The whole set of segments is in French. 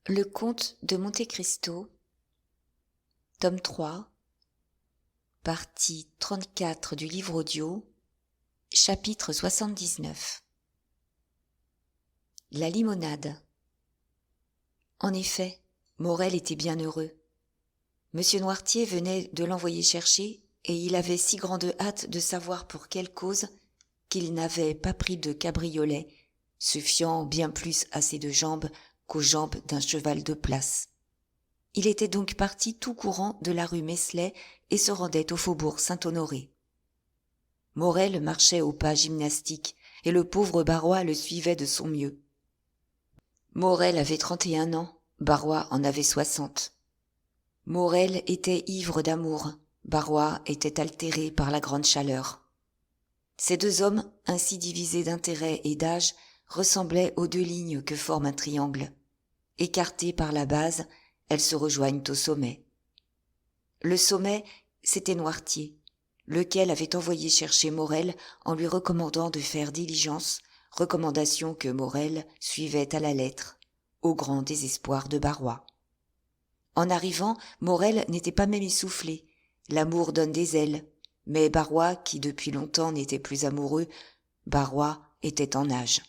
Le comte de Monte Cristo, tome 3, partie 34 du livre audio, chapitre 79. La limonade. En effet, Morel était bien heureux. Monsieur Noirtier venait de l'envoyer chercher et il avait si grande hâte de savoir pour quelle cause qu'il n'avait pas pris de cabriolet, se fiant bien plus à ses deux jambes qu'aux jambes d'un cheval de place. Il était donc parti tout courant de la rue Meslay et se rendait au faubourg Saint-Honoré. Morel marchait au pas gymnastique et le pauvre Barrois le suivait de son mieux. Morel avait 31 ans, Barrois en avait 60. Morel était ivre d'amour, Barrois était altéré par la grande chaleur. Ces deux hommes, ainsi divisés d'intérêt et d'âge, ressemblaient aux deux lignes que forme un triangle. Écartées par la base, elles se rejoignent au sommet. Le sommet, c'était Noirtier, lequel avait envoyé chercher Morel en lui recommandant de faire diligence, recommandation que Morel suivait à la lettre, au grand désespoir de Barrois. En arrivant, Morel n'était pas même essoufflé. L'amour donne des ailes, mais Barrois, qui depuis longtemps n'était plus amoureux, Barrois était en nage.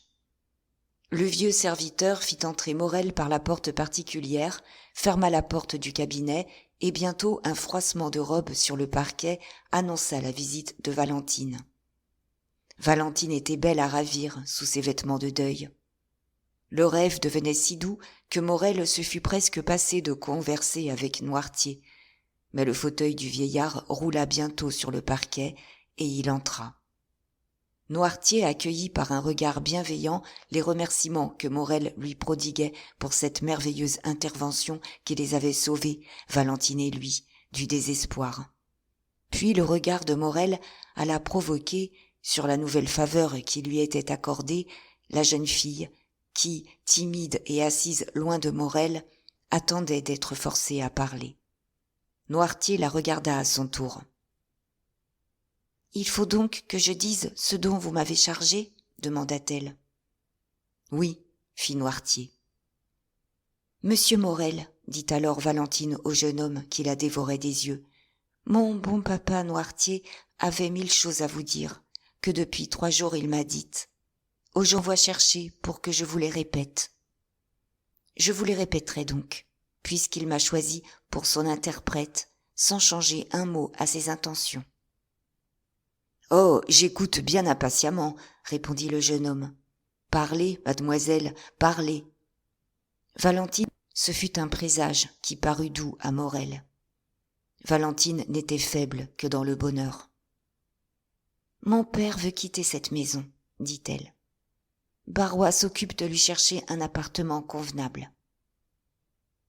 Le vieux serviteur fit entrer Morel par la porte particulière, ferma la porte du cabinet, et bientôt un froissement de robe sur le parquet annonça la visite de Valentine. Valentine était belle à ravir sous ses vêtements de deuil. Le rêve devenait si doux que Morel se fut presque passé de converser avec Noirtier, mais le fauteuil du vieillard roula bientôt sur le parquet, et il entra. Noirtier accueillit par un regard bienveillant les remerciements que Morel lui prodiguait pour cette merveilleuse intervention qui les avait sauvés, Valentine et lui, du désespoir. Puis le regard de Morel alla provoquer, sur la nouvelle faveur qui lui était accordée, la jeune fille, qui, timide et assise loin de Morel, attendait d'être forcée à parler. Noirtier la regarda à son tour. « Il faut donc que je dise ce dont vous m'avez chargé ?» demanda-t-elle. « Oui, » fit Noirtier. « Monsieur Morel, dit alors Valentine au jeune homme qui la dévorait des yeux, mon bon papa Noirtier avait 1000 choses à vous dire, que depuis 3 jours il m'a dites. J'envoie chercher pour que je vous les répète. Je vous les répéterai donc, puisqu'il m'a choisi pour son interprète, sans changer un mot à ses intentions. « Oh, j'écoute bien impatiemment, » répondit le jeune homme. « Parlez, mademoiselle, parlez. » Valentine, ce fut un présage qui parut doux à Morel. Valentine n'était faible que dans le bonheur. « Mon père veut quitter cette maison, » dit-elle. « Barrois s'occupe de lui chercher un appartement convenable. »«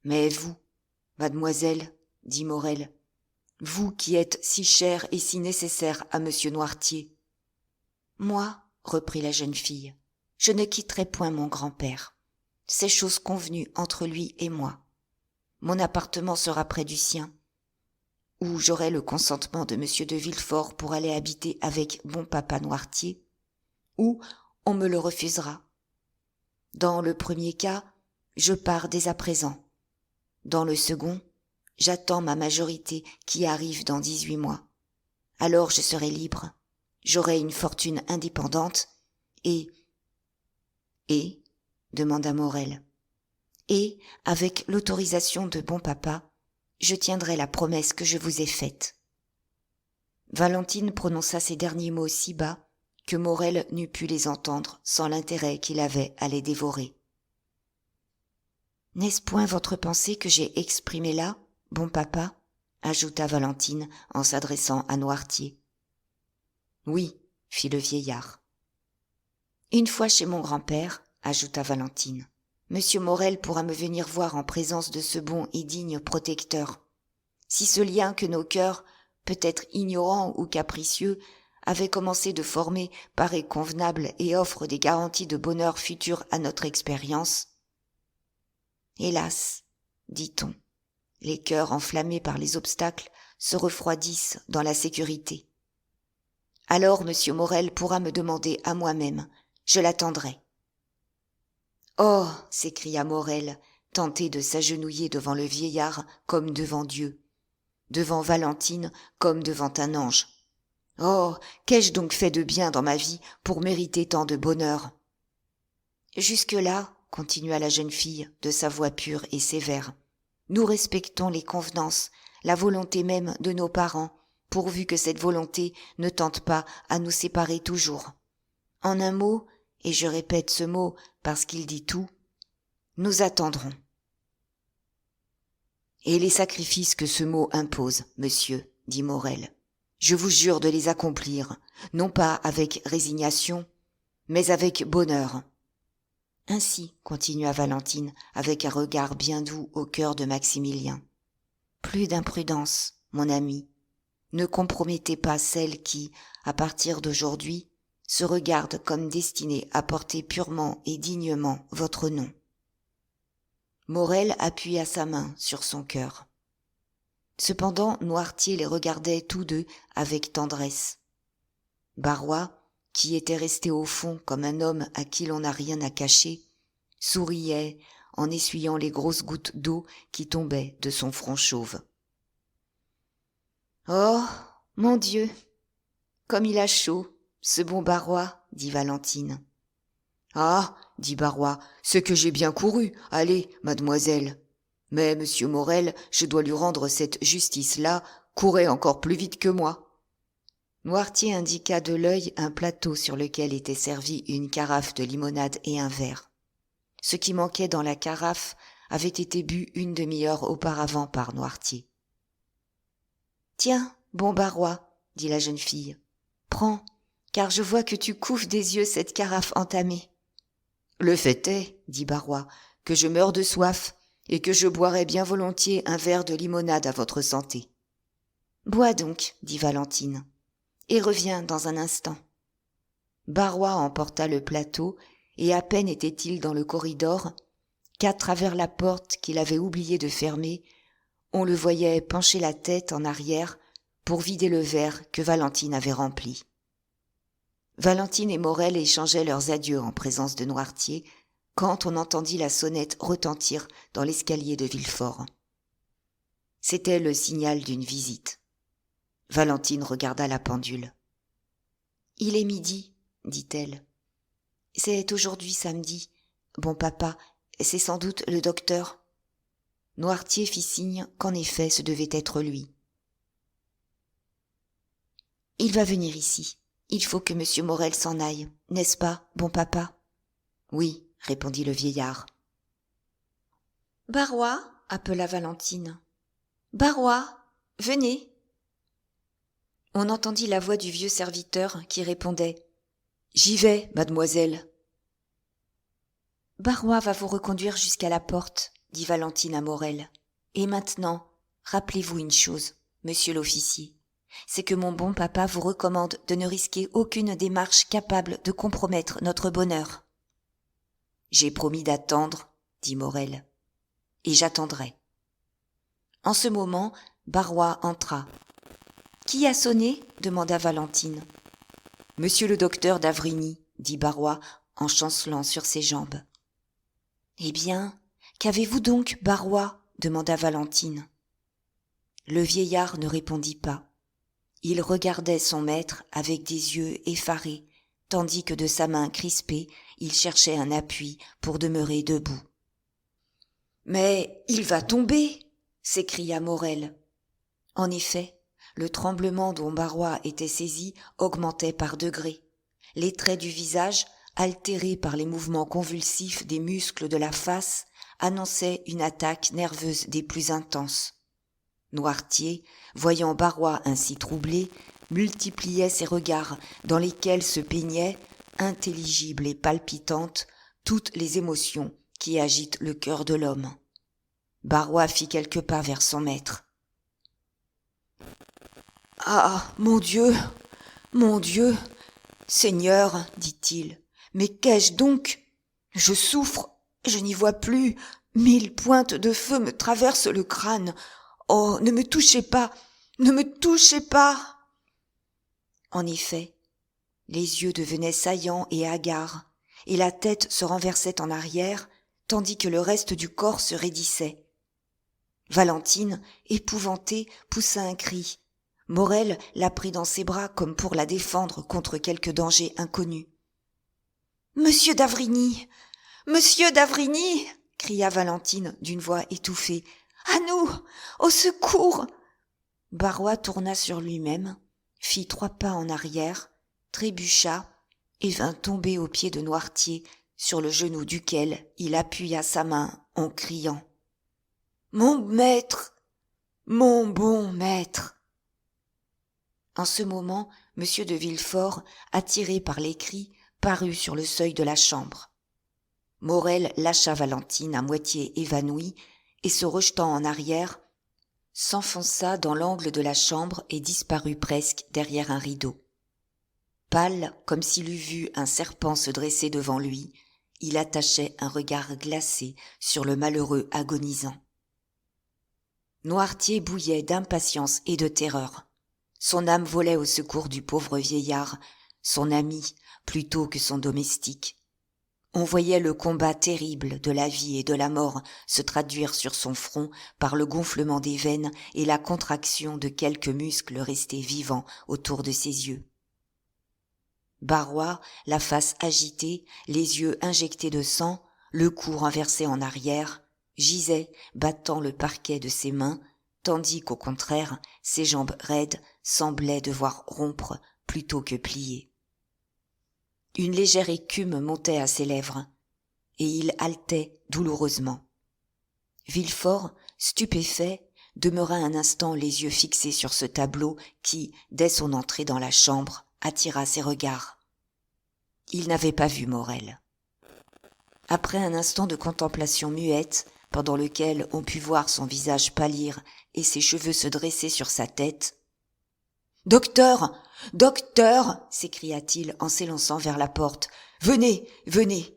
Mais vous, mademoiselle, » dit Morel, « vous qui êtes si chère et si nécessaire à monsieur Noirtier. »« Moi, » reprit la jeune fille, « je ne quitterai point mon grand-père. C'est chose convenue entre lui et moi. Mon appartement sera près du sien, ou j'aurai le consentement de monsieur de Villefort pour aller habiter avec bon papa Noirtier, ou on me le refusera. Dans le premier cas, je pars dès à présent. Dans le second, j'attends ma majorité qui arrive dans 18 mois. Alors je serai libre, j'aurai une fortune indépendante et, demanda Morel. Et, avec l'autorisation de bon papa, je tiendrai la promesse que je vous ai faite. Valentine prononça ces derniers mots si bas que Morel n'eût pu les entendre sans l'intérêt qu'il avait à les dévorer. « N'est-ce point votre pensée que j'ai exprimée là, bon papa ?» ajouta Valentine en s'adressant à Noirtier. « Oui, » fit le vieillard. « Une fois chez mon grand-père, » ajouta Valentine, « monsieur Morel pourra me venir voir en présence de ce bon et digne protecteur. Si ce lien que nos cœurs, peut-être ignorants ou capricieux, avaient commencé de former paraît convenable et offre des garanties de bonheur futur à notre expérience. Hélas, dit-on, les cœurs enflammés par les obstacles se refroidissent dans la sécurité. Alors monsieur Morel pourra me demander à moi-même, je l'attendrai. « Oh » s'écria Morel, tentait de s'agenouiller devant le vieillard comme devant Dieu, devant Valentine comme devant un ange. « Oh, qu'ai-je donc fait de bien dans ma vie pour mériter tant de bonheur ?» « Jusque-là, continua la jeune fille de sa voix pure et sévère, nous respectons les convenances, la volonté même de nos parents, pourvu que cette volonté ne tente pas à nous séparer toujours. En un mot, et je répète ce mot parce qu'il dit tout, nous attendrons. Et les sacrifices que ce mot impose, monsieur, dit Morel, je vous jure de les accomplir, non pas avec résignation, mais avec bonheur. Ainsi, continua Valentine, avec un regard bien doux au cœur de Maximilien. Plus d'imprudence, mon ami. Ne compromettez pas celle qui, à partir d'aujourd'hui, se regarde comme destinée à porter purement et dignement votre nom. Morel appuya sa main sur son cœur. Cependant, Noirtier les regardait tous deux avec tendresse. Barrois, qui était resté au fond comme un homme à qui l'on n'a rien à cacher, souriait en essuyant les grosses gouttes d'eau qui tombaient de son front chauve. « Oh, mon Dieu, comme il a chaud, ce bon Barrois, dit Valentine. « Ah, dit Barrois, c'est que j'ai bien couru, allez, mademoiselle. Mais monsieur Morel, je dois lui rendre cette justice-là, courait encore plus vite que moi. » Noirtier indiqua de l'œil un plateau sur lequel était servie une carafe de limonade et un verre. Ce qui manquait dans la carafe avait été bu une demi-heure auparavant par Noirtier. « Tiens, bon Barrois, dit la jeune fille, prends, car je vois que tu couves des yeux cette carafe entamée. »« Le fait est, dit Barrois, que je meurs de soif et que je boirais bien volontiers un verre de limonade à votre santé. »« Bois donc, dit Valentine, et reviens dans un instant. » Barrois emporta le plateau, et à peine était-il dans le corridor qu'à travers la porte qu'il avait oublié de fermer, on le voyait pencher la tête en arrière pour vider le verre que Valentine avait rempli. Valentine et Morel échangeaient leurs adieux en présence de Noirtier quand on entendit la sonnette retentir dans l'escalier de Villefort. C'était le signal d'une visite. Valentine regarda la pendule. « Il est midi, dit-elle. C'est aujourd'hui samedi. Bon papa, c'est sans doute le docteur. » Noirtier fit signe qu'en effet ce devait être lui. « Il va venir ici. Il faut que monsieur Morel s'en aille, n'est-ce pas, bon papa ? » ?»« Oui, répondit le vieillard. »« Barrois, appela Valentine. Barrois, venez. » On entendit la voix du vieux serviteur qui répondait « J'y vais, mademoiselle. » « Barrois va vous reconduire jusqu'à la porte, dit Valentine à Morel. Et maintenant, rappelez-vous une chose, monsieur l'officier, c'est que mon bon papa vous recommande de ne risquer aucune démarche capable de compromettre notre bonheur. »« J'ai promis d'attendre, dit Morel, et j'attendrai. » En ce moment, Barrois entra. « Qui a sonné ? demanda Valentine. « Monsieur le docteur d'Avrigny, dit Barrois en chancelant sur ses jambes. »« Eh bien, qu'avez-vous donc, Barrois ? demanda Valentine. Le vieillard ne répondit pas. Il regardait son maître avec des yeux effarés, tandis que de sa main crispée, il cherchait un appui pour demeurer debout. « Mais il va tomber !» s'écria Morel. En effet, le tremblement dont Barrois était saisi augmentait par degrés. Les traits du visage, altérés par les mouvements convulsifs des muscles de la face, annonçaient une attaque nerveuse des plus intenses. Noirtier, voyant Barrois ainsi troublé, multipliait ses regards dans lesquels se peignaient, intelligibles et palpitantes, toutes les émotions qui agitent le cœur de l'homme. Barrois fit quelques pas vers son maître. « Ah, mon Dieu, Seigneur, dit-il, mais qu'ai-je donc ? Je souffre, je n'y vois plus, 1000 pointes de feu me traversent le crâne. Oh, ne me touchez pas, ne me touchez pas !» En effet, les yeux devenaient saillants et hagards, et la tête se renversait en arrière, tandis que le reste du corps se raidissait. Valentine, épouvantée, poussa un cri. Morel la prit dans ses bras comme pour la défendre contre quelque danger inconnu. « Monsieur d'Avrigny! Monsieur d'Avrigny !» cria Valentine d'une voix étouffée. « À nous! Au secours !» Barrois tourna sur lui-même, fit 3 pas en arrière, trébucha et vint tomber aux pieds de Noirtier, sur le genou duquel il appuya sa main en criant « Mon maître! Mon bon maître !» En ce moment, M. de Villefort, attiré par les cris, parut sur le seuil de la chambre. Morel lâcha Valentine à moitié évanouie et, se rejetant en arrière, s'enfonça dans l'angle de la chambre et disparut presque derrière un rideau. Pâle, comme s'il eût vu un serpent se dresser devant lui, il attachait un regard glacé sur le malheureux agonisant. Noirtier bouillait d'impatience et de terreur. Son âme volait au secours du pauvre vieillard, son ami plutôt que son domestique. On voyait le combat terrible de la vie et de la mort se traduire sur son front par le gonflement des veines et la contraction de quelques muscles restés vivants autour de ses yeux. Barrois, la face agitée, les yeux injectés de sang, le cou renversé en arrière, gisait, battant le parquet de ses mains, tandis qu'au contraire, ses jambes raides semblaient devoir rompre plutôt que plier. Une légère écume montait à ses lèvres, et il haletait douloureusement. Villefort, stupéfait, demeura un instant les yeux fixés sur ce tableau qui, dès son entrée dans la chambre, attira ses regards. Il n'avait pas vu Morel. Après un instant de contemplation muette, pendant lequel on put voir son visage pâlir et ses cheveux se dresser sur sa tête, « Docteur! Docteur !» s'écria-t-il en s'élançant vers la porte. « Venez, venez !»«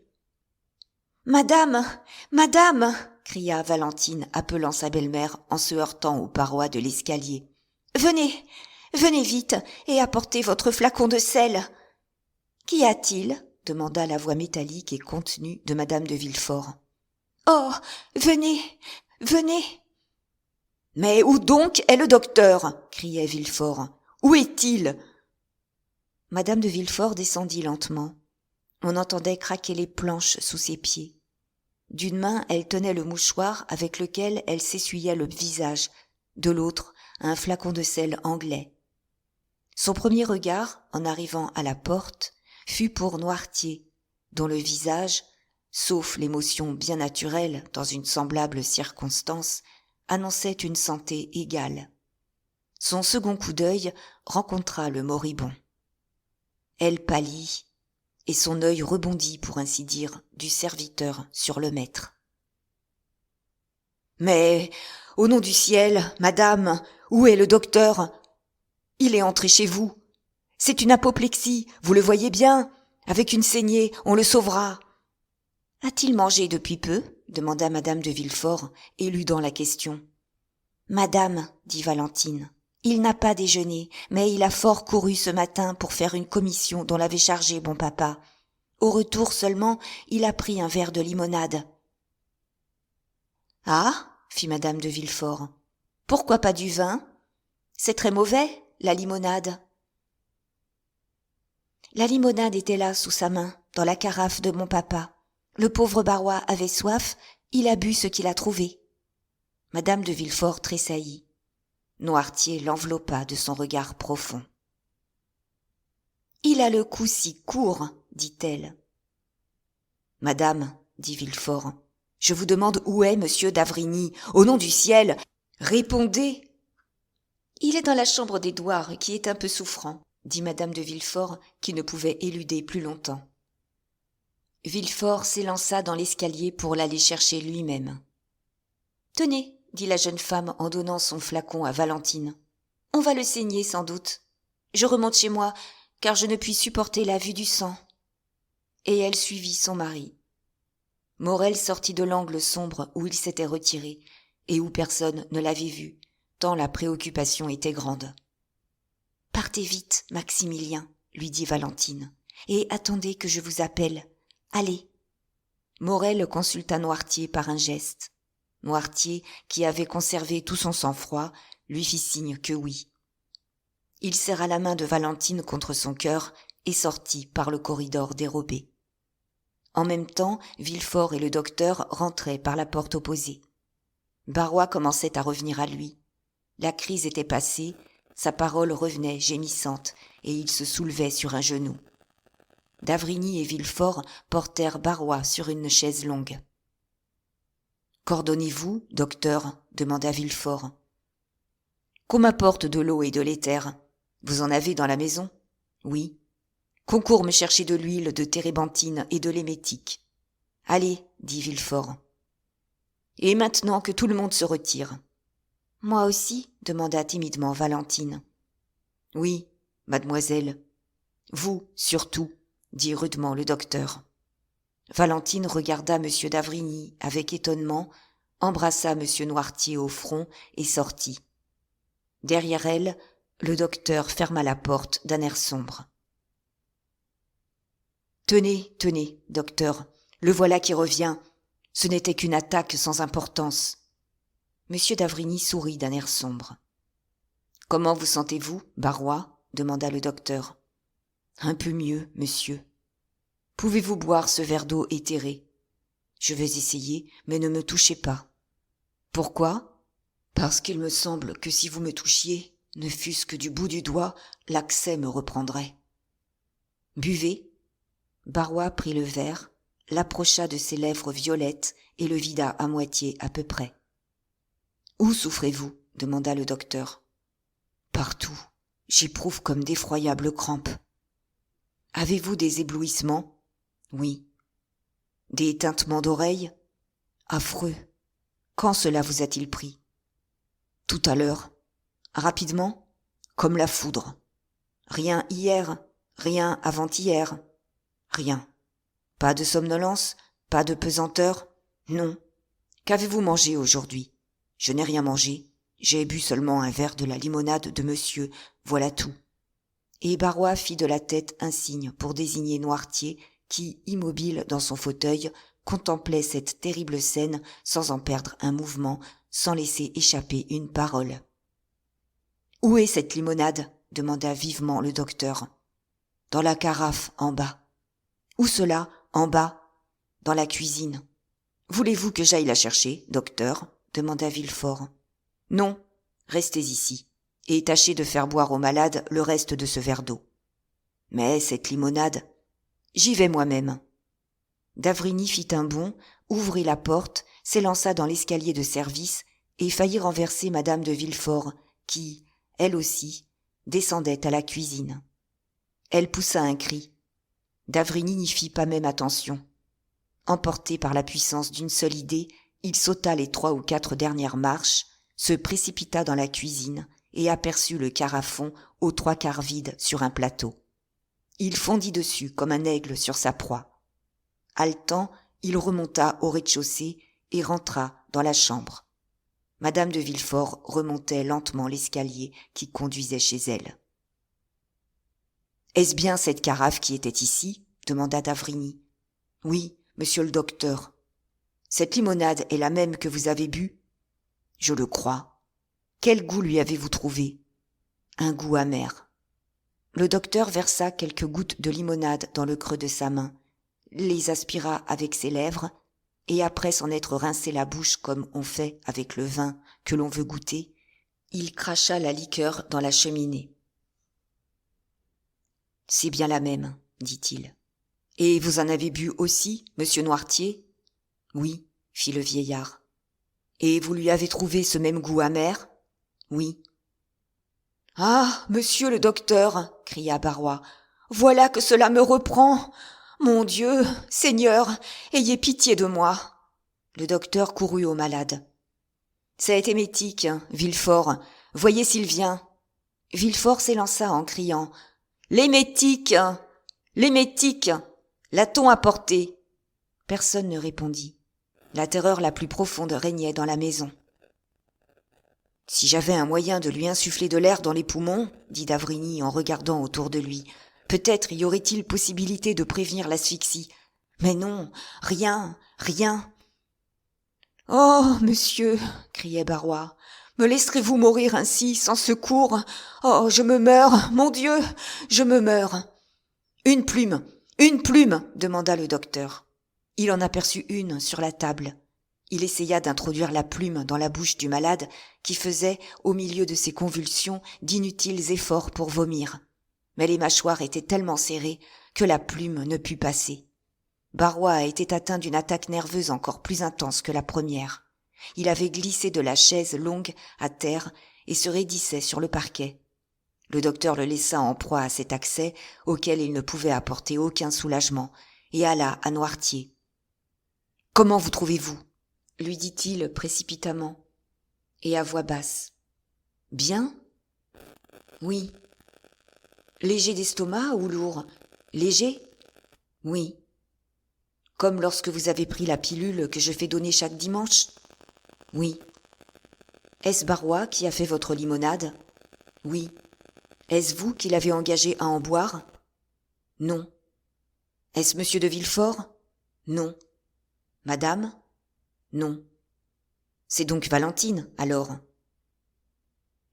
Madame! Madame !» cria Valentine, appelant sa belle-mère en se heurtant aux parois de l'escalier. « Venez, venez vite et apportez votre flacon de sel !»« Qu'y a-t-il » demanda la voix métallique et contenue de madame de Villefort. « Oh, venez, venez !»« Mais où donc est le docteur ?» criait Villefort. « Où est-il » Madame de Villefort descendit lentement. On entendait craquer les planches sous ses pieds. D'une main, elle tenait le mouchoir avec lequel elle s'essuyait le visage, de l'autre, un flacon de sel anglais. Son premier regard, en arrivant à la porte, fut pour Noirtier, dont le visage, sauf l'émotion bien naturelle dans une semblable circonstance, annonçait une santé égale. Son second coup d'œil rencontra le moribond. Elle pâlit, et son œil rebondit, pour ainsi dire, du serviteur sur le maître. « Mais, au nom du ciel, madame, où est le docteur ? Il est entré chez vous. C'est une apoplexie, vous le voyez bien. Avec une saignée, on le sauvera. »« A-t-il mangé depuis peu ?» demanda madame de Villefort, éludant la question. « Madame, dit Valentine, il n'a pas déjeuné, mais il a fort couru ce matin pour faire une commission dont l'avait chargé bon papa. Au retour seulement, il a pris un verre de limonade. »« Ah » fit madame de Villefort. « Pourquoi pas du vin ? C'est très mauvais, la limonade. » La limonade était là sous sa main, dans la carafe de mon papa. Le pauvre Barrois avait soif, il a bu ce qu'il a trouvé. Madame de Villefort tressaillit. Noirtier l'enveloppa de son regard profond. « Il a le cou si court, dit-elle. »« Madame, dit Villefort, je vous demande où est monsieur d'Avrigny. Au nom du ciel, répondez !»« Il est dans la chambre d'Édouard, qui est un peu souffrant, » dit madame de Villefort, qui ne pouvait éluder plus longtemps. Villefort s'élança dans l'escalier pour l'aller chercher lui-même. « Tenez, dit la jeune femme en donnant son flacon à Valentine. « On va le saigner sans doute. Je remonte chez moi, car je ne puis supporter la vue du sang. » Et elle suivit son mari. Morel sortit de l'angle sombre où il s'était retiré, et où personne ne l'avait vu, tant la préoccupation était grande. « Partez vite, Maximilien, lui dit Valentine, et attendez que je vous appelle. Allez. » Morel consulta Noirtier par un geste. Noirtier, qui avait conservé tout son sang-froid, lui fit signe que oui. Il serra la main de Valentine contre son cœur et sortit par le corridor dérobé. En même temps, Villefort et le docteur rentraient par la porte opposée. Barrois commençait à revenir à lui. La crise était passée, sa parole revenait gémissante, et il se soulevait sur un genou. d'Avrigny et Villefort portèrent Barrois sur une chaise longue. « Qu'ordonnez-vous, docteur ?» demanda Villefort. « Qu'on m'apporte de l'eau et de l'éther. Vous en avez dans la maison ? » ?»« Oui. »« Qu'on court me chercher de l'huile de térébenthine et de l'émétique. »« Allez, » dit Villefort. « Et maintenant que tout le monde se retire. »« Moi aussi ?» demanda timidement Valentine. « Oui, mademoiselle. Vous, surtout, » dit rudement le docteur. Valentine regarda M. d'Avrigny avec étonnement, embrassa M. Noirtier au front et sortit. Derrière elle, le docteur ferma la porte d'un air sombre. « Tenez, tenez, docteur, le voilà qui revient. Ce n'était qu'une attaque sans importance. » M. d'Avrigny sourit d'un air sombre. « Comment vous sentez-vous, Barrois ?» demanda le docteur. « Un peu mieux, monsieur. Pouvez-vous boire ce verre d'eau éthérée ? Je vais essayer, mais ne me touchez pas. Pourquoi ? Parce qu'il me semble que si vous me touchiez, ne fût-ce que du bout du doigt, l'accès me reprendrait. Buvez. » Barrois prit le verre, l'approcha de ses lèvres violettes et le vida à moitié à peu près. « Où souffrez-vous ? demanda le docteur. « Partout. J'éprouve comme d'effroyables crampes. » « Avez-vous des éblouissements ? » ?»« Oui. »« Des tintements d'oreilles ? » ?»« Affreux. Quand cela vous a-t-il pris ? » ?»« Tout à l'heure. »« Rapidement ? » ?»« Comme la foudre. »« Rien hier ? Rien avant-hier ? » ?»« Rien. »« Pas de somnolence ? Pas de pesanteur ? » ?»« Non. »« Qu'avez-vous mangé aujourd'hui ? » ?»« Je n'ai rien mangé. J'ai bu seulement un verre de la limonade de monsieur. Voilà tout. » Et Barrois fit de la tête un signe pour désigner Noirtier, qui, immobile dans son fauteuil, contemplait cette terrible scène sans en perdre un mouvement, sans laisser échapper une parole. « Où est cette limonade ? » demanda vivement le docteur. « Dans la carafe, en bas. »« Où cela ? En bas ? » ?»« Dans la cuisine. »« Voulez-vous que j'aille la chercher, docteur ? » demanda Villefort. « Non, restez ici. Et tâchez de faire boire au malade le reste de ce verre d'eau. Mais cette limonade, j'y vais moi-même. » d'Avrigny fit un bond, ouvrit la porte, s'élança dans l'escalier de service et faillit renverser madame de Villefort, qui, elle aussi, descendait à la cuisine. Elle poussa un cri. d'Avrigny n'y fit pas même attention. Emporté par la puissance d'une seule idée, il sauta les 3 ou 4 dernières marches, se précipita dans la cuisine, et aperçut le carafon aux 3/4 vide sur un plateau. Il fondit dessus comme un aigle sur sa proie. Haletant, il remonta au rez-de-chaussée et rentra dans la chambre. Madame de Villefort remontait lentement l'escalier qui conduisait chez elle. « Est-ce bien cette carafe qui était ici ? » demanda d'Avrigny. « Oui, monsieur le docteur. »« Cette limonade est la même que vous avez bue ? » ?»« Je le crois. » Quel goût lui avez-vous trouvé ? Un goût amer. Le docteur versa quelques gouttes de limonade dans le creux de sa main, les aspira avec ses lèvres, et après s'en être rincé la bouche comme on fait avec le vin que l'on veut goûter, il cracha la liqueur dans la cheminée. « C'est bien la même, dit-il. Et vous en avez bu aussi, monsieur Noirtier ? » ?»« Oui, » fit le vieillard. « Et vous lui avez trouvé ce même goût amer ? » Oui. « Ah, monsieur le docteur !» cria Barrois. « Voilà que cela me reprend ! Mon Dieu, Seigneur, ayez pitié de moi !» Le docteur courut au malade. « C'est émétique, Villefort. Voyez s'il vient. » Villefort s'élança en criant « L'émétique ! L'émétique ! L'a-t-on apporté ?» Personne ne répondit. La terreur la plus profonde régnait dans la maison. « Si j'avais un moyen de lui insuffler de l'air dans les poumons, dit d'Avrigny en regardant autour de lui, peut-être y aurait-il possibilité de prévenir l'asphyxie. Mais non, rien, rien. Oh, monsieur, criait Barrois, me laisserez-vous mourir ainsi, sans secours? Oh, je me meurs, mon Dieu, je me meurs. Une plume, demanda le docteur. Il en aperçut une sur la table. Il essaya d'introduire la plume dans la bouche du malade qui faisait, au milieu de ses convulsions, d'inutiles efforts pour vomir. Mais les mâchoires étaient tellement serrées que la plume ne put passer. Barrois était atteint d'une attaque nerveuse encore plus intense que la première. Il avait glissé de la chaise longue à terre et se raidissait sur le parquet. Le docteur le laissa en proie à cet accès auquel il ne pouvait apporter aucun soulagement et alla à Noirtier. « Comment vous trouvez-vous » lui dit-il précipitamment et à voix basse. « Bien ? Oui. Léger d'estomac ou lourd ? Léger ? Oui. Comme lorsque vous avez pris la pilule que je fais donner chaque dimanche ? Oui. Est-ce Barrois qui a fait votre limonade ? Oui. Est-ce vous qui l'avez engagé à en boire ? Non. Est-ce monsieur de Villefort ? Non. Madame ? Non. C'est donc Valentine, alors ?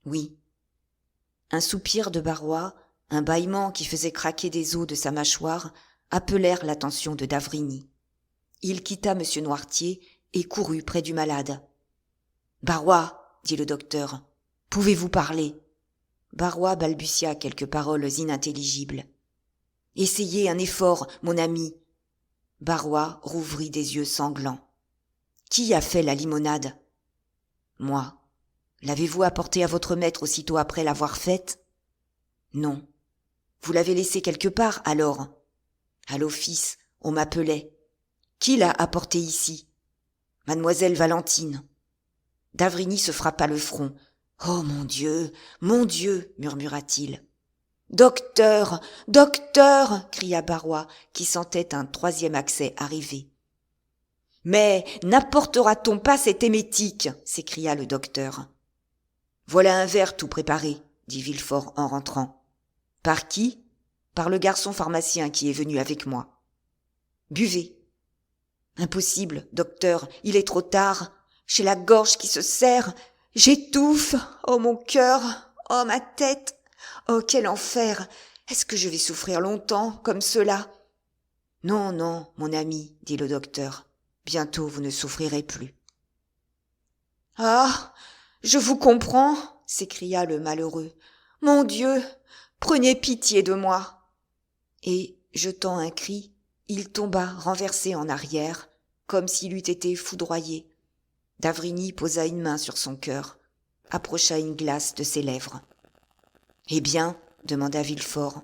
Oui. Un soupir de Barrois, un bâillement qui faisait craquer des os de sa mâchoire, appelèrent l'attention de d'Avrigny. Il quitta M. Noirtier et courut près du malade. « Barrois, dit le docteur, pouvez-vous parler ?» Barrois balbutia quelques paroles inintelligibles. « Essayez un effort, mon ami. » Barrois rouvrit des yeux sanglants. « Qui a fait la limonade ?»« Moi. L'avez-vous apportée à votre maître aussitôt après l'avoir faite ?»« Non. Vous l'avez laissée quelque part, alors ?»« À l'office, on m'appelait. »« Qui l'a apportée ici ?»« Mademoiselle Valentine. » D'Avrigny se frappa le front. « Oh, mon Dieu, murmura-t-il. « Docteur, docteur !» cria Barrois, qui sentait un troisième accès arriver. « Mais n'apportera-t-on pas cet émétique ?» s'écria le docteur. « Voilà un verre tout préparé, » dit Villefort en rentrant. « Par qui ? Par le garçon pharmacien qui est venu avec moi. »« Buvez. »« Impossible, docteur, il est trop tard. J'ai la gorge qui se serre. J'étouffe. Oh mon cœur. Oh ma tête. Oh quel enfer. Est-ce que je vais souffrir longtemps comme cela ? » « Non, non, mon ami, dit le docteur. Bientôt vous ne souffrirez plus. »« Ah, je vous comprends, s'écria le malheureux. Mon Dieu, prenez pitié de moi. » Et, jetant un cri, il tomba renversé en arrière, comme s'il eût été foudroyé. D'Avrigny posa une main sur son cœur, approcha une glace de ses lèvres. « Eh bien, demanda Villefort.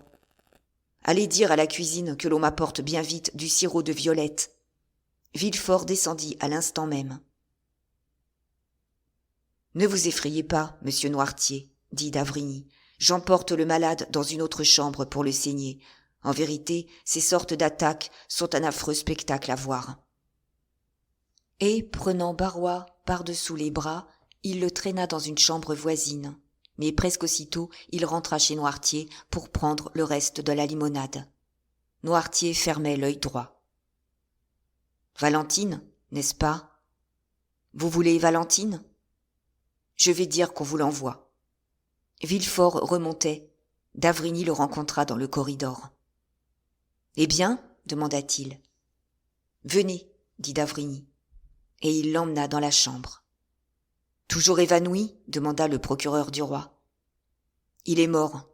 « Allez dire à la cuisine que l'on m'apporte bien vite du sirop de violette. » Villefort descendit à l'instant même. « Ne vous effrayez pas, monsieur Noirtier, dit d'Avrigny. J'emporte le malade dans une autre chambre pour le saigner. En vérité, ces sortes d'attaques sont un affreux spectacle à voir. » Et, prenant Barrois par-dessous les bras, il le traîna dans une chambre voisine. Mais presque aussitôt, il rentra chez Noirtier pour prendre le reste de la limonade. Noirtier fermait l'œil droit. « Valentine, n'est-ce pas ? Vous voulez Valentine ? Je vais dire qu'on vous l'envoie. » Villefort remontait. D'Avrigny le rencontra dans le corridor. « Eh bien ? demanda-t-il. « Venez, dit d'Avrigny. » Et il l'emmena dans la chambre. « Toujours évanoui ? demanda le procureur du roi. « Il est mort. »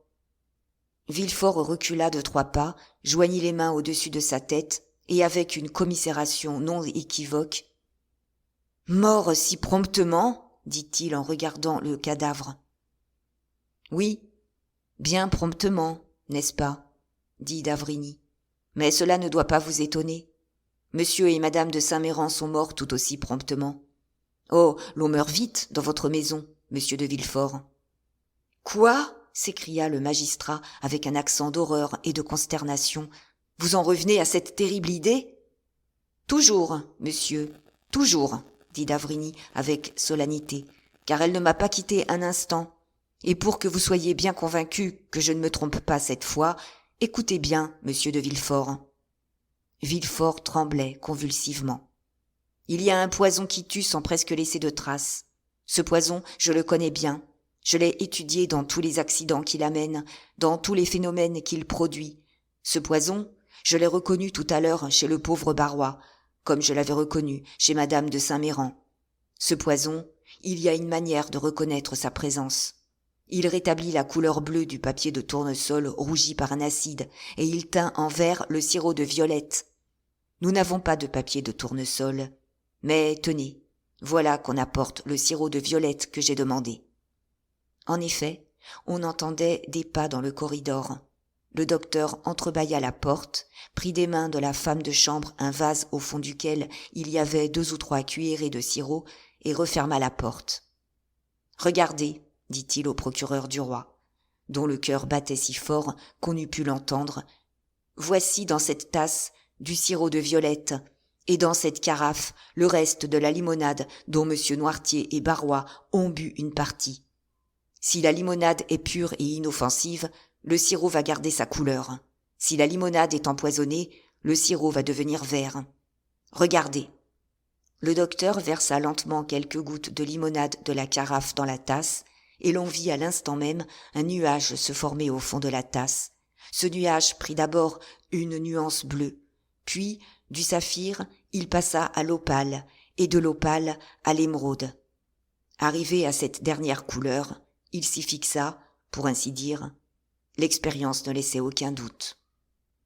Villefort recula de 3 pas, joignit les mains au-dessus de sa tête, et avec une commisération non équivoque. « Mort si promptement ?» dit-il en regardant le cadavre. « Oui, bien promptement, n'est-ce pas ?» dit d'Avrigny. « Mais cela ne doit pas vous étonner. Monsieur et madame de Saint-Méran sont morts tout aussi promptement. Oh, l'on meurt vite dans votre maison, monsieur de Villefort. »« Quoi ?» s'écria le magistrat avec un accent d'horreur et de consternation. « Vous en revenez à cette terrible idée ? » ?»« Toujours, monsieur, toujours, » dit d'Avrigny avec solennité, « car elle ne m'a pas quitté un instant. Et pour que vous soyez bien convaincu que je ne me trompe pas cette fois, écoutez bien, monsieur de Villefort. Villefort tremblait convulsivement. Il y a un poison qui tue sans presque laisser de traces. Ce poison, je le connais bien. Je l'ai étudié dans tous les accidents qu'il amène, dans tous les phénomènes qu'il produit. Ce poison, je l'ai reconnu tout à l'heure chez le pauvre Barrois, comme je l'avais reconnu chez Madame de Saint-Méran. Ce poison, il y a une manière de reconnaître sa présence. Il rétablit la couleur bleue du papier de tournesol rougi par un acide, et il teint en vert le sirop de violette. Nous n'avons pas de papier de tournesol, mais tenez, voilà qu'on apporte le sirop de violette que j'ai demandé. En effet, on entendait des pas dans le corridor. Le docteur entrebâilla la porte, prit des mains de la femme de chambre un vase au fond duquel il y avait 2 ou 3 cuillerées de sirop et referma la porte. « Regardez, dit-il au procureur du roi, dont le cœur battait si fort qu'on eût pu l'entendre. Voici dans cette tasse du sirop de violette, et dans cette carafe le reste de la limonade dont M. Noirtier et Barrois ont bu une partie. Si la limonade est pure et inoffensive, le sirop va garder sa couleur. Si la limonade est empoisonnée, le sirop va devenir vert. Regardez. » Le docteur versa lentement quelques gouttes de limonade de la carafe dans la tasse, et l'on vit à l'instant même un nuage se former au fond de la tasse. Ce nuage prit d'abord une nuance bleue, puis, du saphir, il passa à l'opale, et de l'opale à l'émeraude. Arrivé à cette dernière couleur, il s'y fixa, pour ainsi dire. L'expérience ne laissait aucun doute.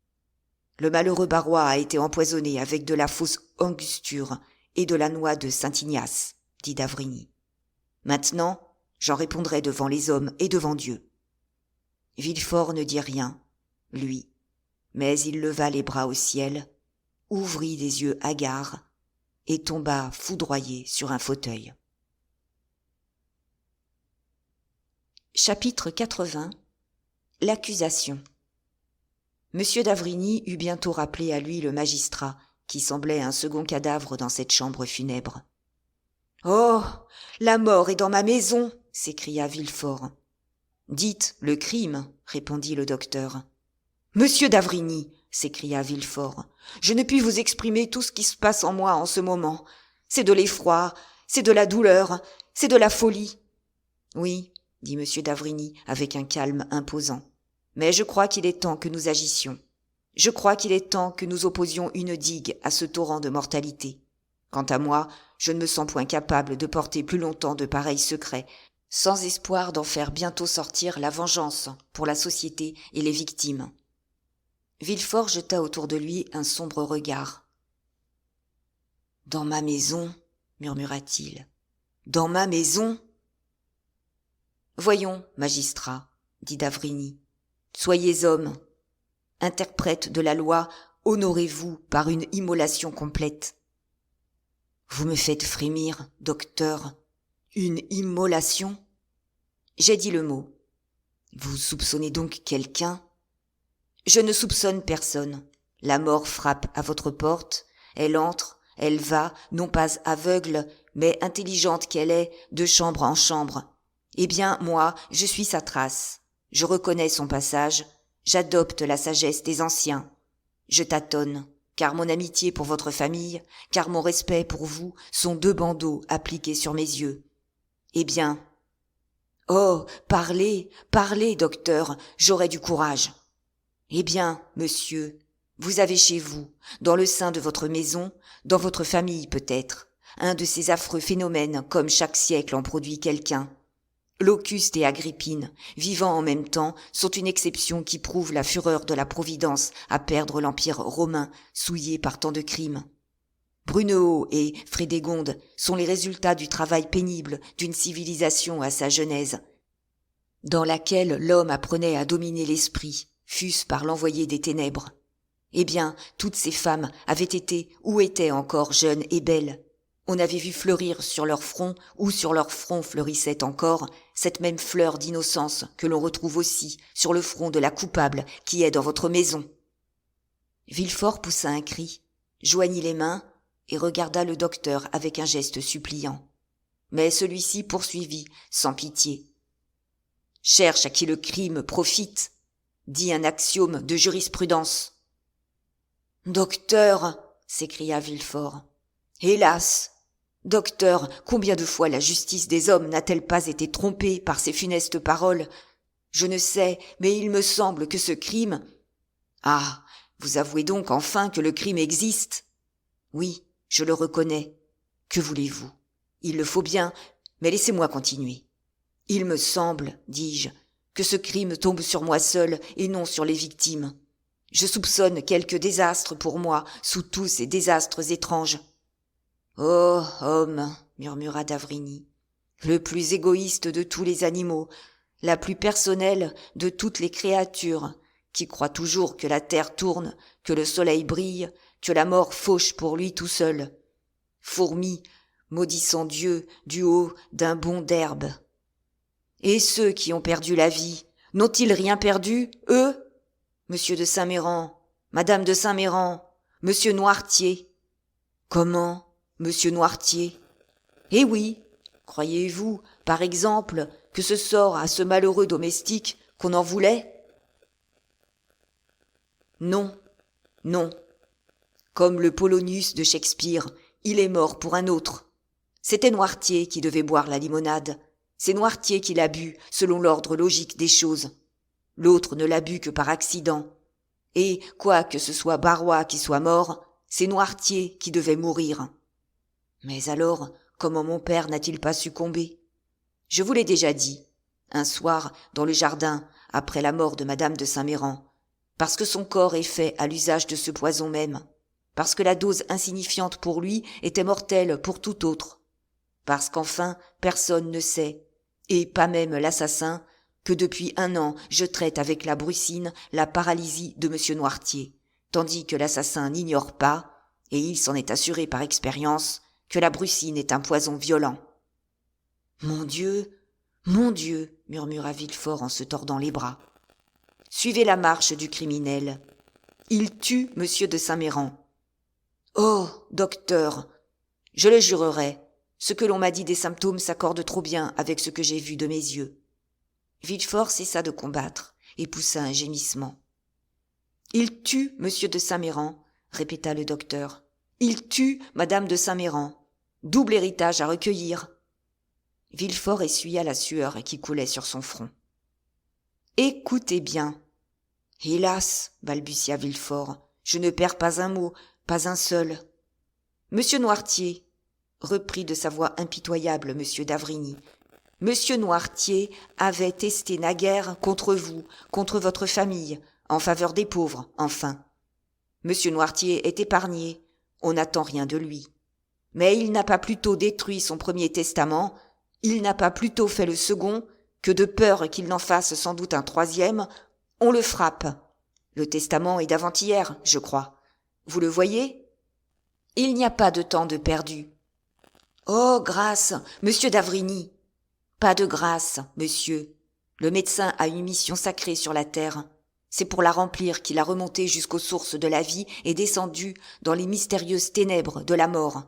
« Le malheureux Barrois a été empoisonné avec de la fausse angusture et de la noix de Saint-Ignace, dit d'Avrigny. Maintenant, j'en répondrai devant les hommes et devant Dieu. » Villefort ne dit rien, lui, mais il leva les bras au ciel, ouvrit des yeux hagards et tomba foudroyé sur un fauteuil. Chapitre 80. L'accusation. Monsieur d'Avrigny eut bientôt rappelé à lui le magistrat, qui semblait un second cadavre dans cette chambre funèbre. « Oh, la mort est dans ma maison !» s'écria Villefort. « Dites le crime, » répondit le docteur. « Monsieur d'Avrigny !» s'écria Villefort, « je ne puis vous exprimer tout ce qui se passe en moi en ce moment. C'est de l'effroi, c'est de la douleur, c'est de la folie. »« Oui, » dit monsieur d'Avrigny avec un calme imposant, « mais je crois qu'il est temps que nous agissions. Je crois qu'il est temps que nous opposions une digue à ce torrent de mortalité. Quant à moi, je ne me sens point capable de porter plus longtemps de pareils secrets, sans espoir d'en faire bientôt sortir la vengeance pour la société et les victimes. » Villefort jeta autour de lui un sombre regard. « Dans ma maison, » murmura-t-il, « dans ma maison ?» « Voyons, magistrat, » dit d'Avrigny, « soyez homme. Interprète de la loi, honorez-vous par une immolation complète. » « Vous me faites frémir, docteur. Une immolation ?» « J'ai dit le mot. »« Vous soupçonnez donc quelqu'un ?»« Je ne soupçonne personne. La mort frappe à votre porte. Elle entre, elle va, non pas aveugle, mais intelligente qu'elle est, de chambre en chambre. Eh bien, moi, je suis sa trace. Je reconnais son passage. J'adopte la sagesse des anciens. Je tâtonne, car mon amitié pour votre famille, car mon respect pour vous sont 2 bandeaux appliqués sur mes yeux. Eh bien, oh, parlez, parlez, docteur, j'aurai du courage. Eh bien, monsieur, vous avez chez vous, dans le sein de votre maison, dans votre famille peut-être, un de ces affreux phénomènes comme chaque siècle en produit quelqu'un. Locuste et Agrippine, vivant en même temps, sont une exception qui prouve la fureur de la Providence à perdre l'Empire romain, souillé par tant de crimes. Brunehaut et Frédégonde sont les résultats du travail pénible d'une civilisation à sa genèse, dans laquelle l'homme apprenait à dominer l'esprit, fût-ce par l'envoyé des ténèbres. Eh bien, toutes ces femmes avaient été ou étaient encore jeunes et belles. On avait vu fleurir sur leur front, ou sur leur front fleurissait encore, cette même fleur d'innocence que l'on retrouve aussi sur le front de la coupable qui est dans votre maison. Villefort poussa un cri, joignit les mains et regarda le docteur avec un geste suppliant. Mais celui-ci poursuivit, sans pitié. « Cherche à qui le crime profite, dit un axiome de jurisprudence. » Docteur, s'écria Villefort. Hélas! Docteur, combien de fois la justice des hommes n'a-t-elle pas été trompée par ces funestes paroles? Je ne sais, mais il me semble que ce crime... Ah, vous avouez donc enfin que le crime existe? Oui, je le reconnais. Que voulez-vous? Il le faut bien, mais laissez-moi continuer. Il me semble, dis-je, que ce crime tombe sur moi seul et non sur les victimes. Je soupçonne quelque désastre pour moi sous tous ces désastres étranges. Oh, homme, murmura d'Avrigny, le plus égoïste de tous les animaux, la plus personnelle de toutes les créatures, qui croit toujours que la terre tourne, que le soleil brille, que la mort fauche pour lui tout seul. Fourmi, maudissant Dieu du haut d'un bond d'herbe. Et ceux qui ont perdu la vie, n'ont-ils rien perdu, eux? Monsieur de Saint-Méran, Madame de Saint-Méran, Monsieur Noirtier. Comment, Monsieur Noirtier? Eh oui, croyez-vous, par exemple, que ce sort à ce malheureux domestique qu'on en voulait? Non, non. Comme le Polonius de Shakespeare, il est mort pour un autre. C'était Noirtier qui devait boire la limonade. C'est Noirtier qui l'a bu, selon l'ordre logique des choses. L'autre ne l'a bu que par accident. Et, quoique ce soit Barrois qui soit mort, c'est Noirtier qui devait mourir. Mais alors, comment mon père n'a-t-il pas succombé? Je vous l'ai déjà dit, un soir, dans le jardin, après la mort de Madame de Saint-Méran, parce que son corps est fait à l'usage de ce poison même, parce que la dose insignifiante pour lui était mortelle pour tout autre, parce qu'enfin personne ne sait, et pas même l'assassin, que depuis 1 an je traite avec la brucine la paralysie de Monsieur Noirtier, tandis que l'assassin n'ignore pas, et il s'en est assuré par expérience, que la brucine est un poison violent. Mon Dieu, murmura Villefort en se tordant les bras. Suivez la marche du criminel. Il tue Monsieur de Saint-Méran. Oh, docteur, je le jurerai, ce que l'on m'a dit des symptômes s'accorde trop bien avec ce que j'ai vu de mes yeux. Villefort cessa de combattre et poussa un gémissement. Il tue Monsieur de Saint-Méran, répéta le docteur. Il tue Madame de Saint-Méran. Double héritage à recueillir. Villefort essuya la sueur qui coulait sur son front. Écoutez bien. Hélas, balbutia Villefort, je ne perds pas un mot, pas un seul. Monsieur Noirtier, reprit de sa voix impitoyable Monsieur d'Avrigny, Monsieur Noirtier avait testé naguère contre vous, contre votre famille, en faveur des pauvres, enfin. Monsieur Noirtier est épargné, on n'attend rien de lui. Mais il n'a pas plutôt détruit son premier testament, il n'a pas plutôt fait le second, que de peur qu'il n'en fasse sans doute un 3e, on le frappe. Le testament est d'avant-hier, je crois. Vous le voyez? Il n'y a pas de temps de perdu. Oh, grâce, Monsieur d'Avrigny! Pas de grâce, monsieur. Le médecin a une mission sacrée sur la terre. C'est pour la remplir qu'il a remonté jusqu'aux sources de la vie et descendu dans les mystérieuses ténèbres de la mort.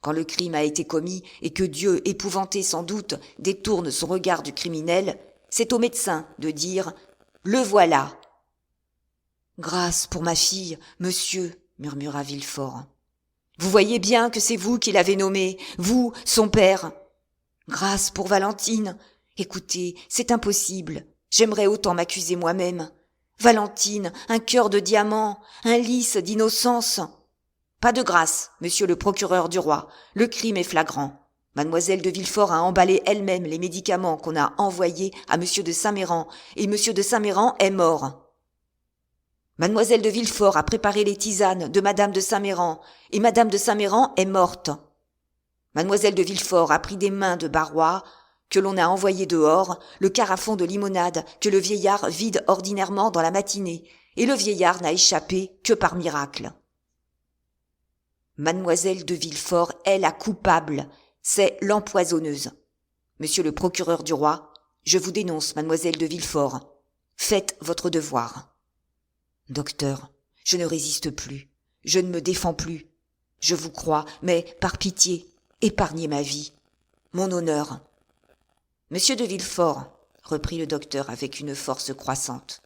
Quand le crime a été commis et que Dieu, épouvanté sans doute, détourne son regard du criminel, c'est au médecin de dire « Le voilà !» Grâce pour ma fille, monsieur, murmura Villefort. Vous voyez bien que c'est vous qui l'avez nommé, vous, son père. Grâce pour Valentine. Écoutez, c'est impossible. J'aimerais autant m'accuser moi-même. Valentine, un cœur de diamant, un lys d'innocence. Pas de grâce, monsieur le procureur du roi. Le crime est flagrant. Mademoiselle de Villefort a emballé elle-même les médicaments qu'on a envoyés à monsieur de Saint-Méran, et monsieur de Saint-Méran est mort. Mademoiselle de Villefort a préparé les tisanes de madame de Saint-Méran, et madame de Saint-Méran est morte. Mademoiselle de Villefort a pris des mains de Barrois, que l'on a envoyé dehors, le carafon de limonade que le vieillard vide ordinairement dans la matinée, et le vieillard n'a échappé que par miracle. Mademoiselle de Villefort est la coupable, c'est l'empoisonneuse. Monsieur le procureur du roi, je vous dénonce mademoiselle de Villefort. Faites votre devoir. Docteur, je ne résiste plus, je ne me défends plus. Je vous crois, mais par pitié, épargnez ma vie, mon honneur. Monsieur de Villefort, reprit le docteur avec une force croissante,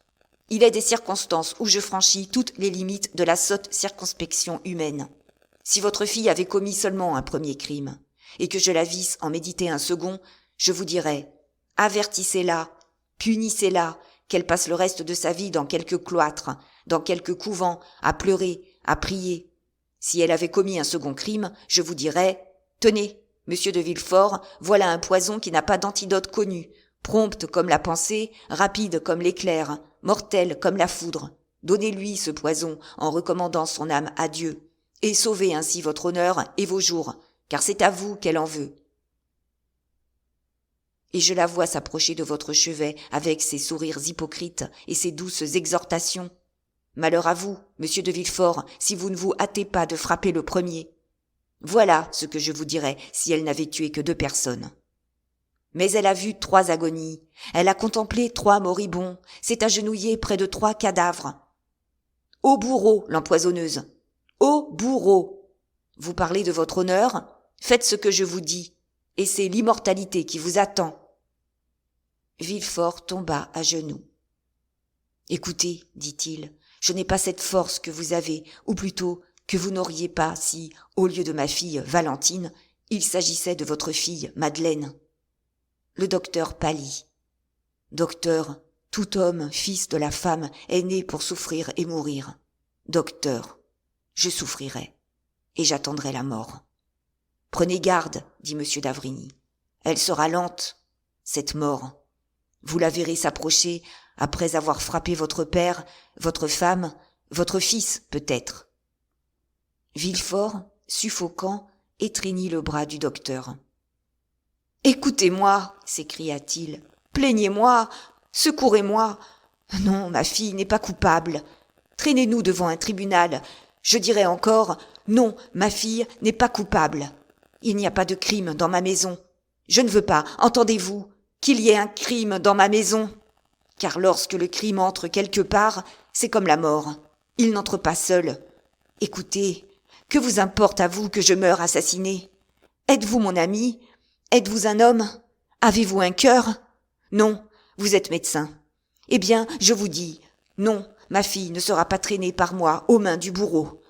Il est des circonstances où je franchis toutes les limites de la sotte circonspection humaine. Si votre fille avait commis seulement un premier crime, et que je la visse en méditer un second, je vous dirais, avertissez-la, punissez-la, qu'elle passe le reste de sa vie dans quelque cloître, dans quelque couvent, à pleurer, à prier. Si elle avait commis un second crime, je vous dirais, tenez, monsieur de Villefort, voilà un poison qui n'a pas d'antidote connu, prompte comme la pensée, rapide comme l'éclair, mortel comme la foudre. Donnez-lui ce poison en recommandant son âme à Dieu, et sauvez ainsi votre honneur et vos jours, car c'est à vous qu'elle en veut. Et je la vois s'approcher de votre chevet avec ses sourires hypocrites et ses douces exhortations. Malheur à vous, monsieur de Villefort, si vous ne vous hâtez pas de frapper le premier. Voilà ce que je vous dirais si elle n'avait tué que 2 personnes. Mais elle a vu 3 agonies, elle a contemplé 3 moribonds, s'est agenouillée près de 3 cadavres. Ô bourreau, l'empoisonneuse! Ô bourreau! Vous parlez de votre honneur? Faites ce que je vous dis, et c'est l'immortalité qui vous attend. Villefort tomba à genoux. Écoutez, dit-il, je n'ai pas cette force que vous avez, ou plutôt que vous n'auriez pas si, au lieu de ma fille Valentine, il s'agissait de votre fille Madeleine. Le docteur pâlit. Docteur, tout homme, fils de la femme, est né pour souffrir et mourir. Docteur, je souffrirai, et j'attendrai la mort. Prenez garde, dit M. d'Avrigny. Elle sera lente, cette mort. Vous la verrez s'approcher après avoir frappé votre père, votre femme, votre fils peut-être. Villefort, suffocant, étreignit le bras du docteur. « Écoutez-moi, s'écria-t-il, plaignez-moi, secourez-moi. Non, ma fille n'est pas coupable. Traînez-nous devant un tribunal. Je dirai encore, non, ma fille n'est pas coupable. Il n'y a pas de crime dans ma maison. Je ne veux pas, entendez-vous, qu'il y ait un crime dans ma maison. Car lorsque le crime entre quelque part, c'est comme la mort. Il n'entre pas seul. Écoutez, que vous importe à vous que je meure assassiné? Êtes-vous mon ami? Êtes-vous un homme? Avez-vous un cœur? Non, vous êtes médecin. Eh bien, je vous dis, non, ma fille ne sera pas traînée par moi aux mains du bourreau.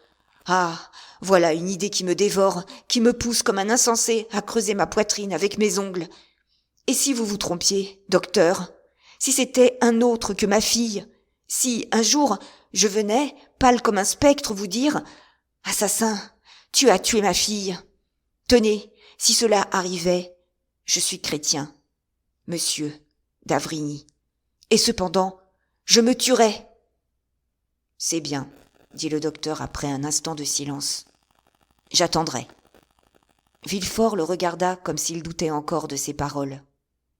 Ah, voilà une idée qui me dévore, qui me pousse comme un insensé à creuser ma poitrine avec mes ongles. Et si vous vous trompiez, docteur? Si c'était un autre que ma fille? Si, un jour, je venais, pâle comme un spectre, vous dire « Assassin, tu as tué ma fille. Tenez, si cela arrivait, je suis chrétien, monsieur d'Avrigny. Et cependant, je me tuerais. » « C'est bien, » dit le docteur après un instant de silence. « J'attendrai. » Villefort le regarda comme s'il doutait encore de ses paroles.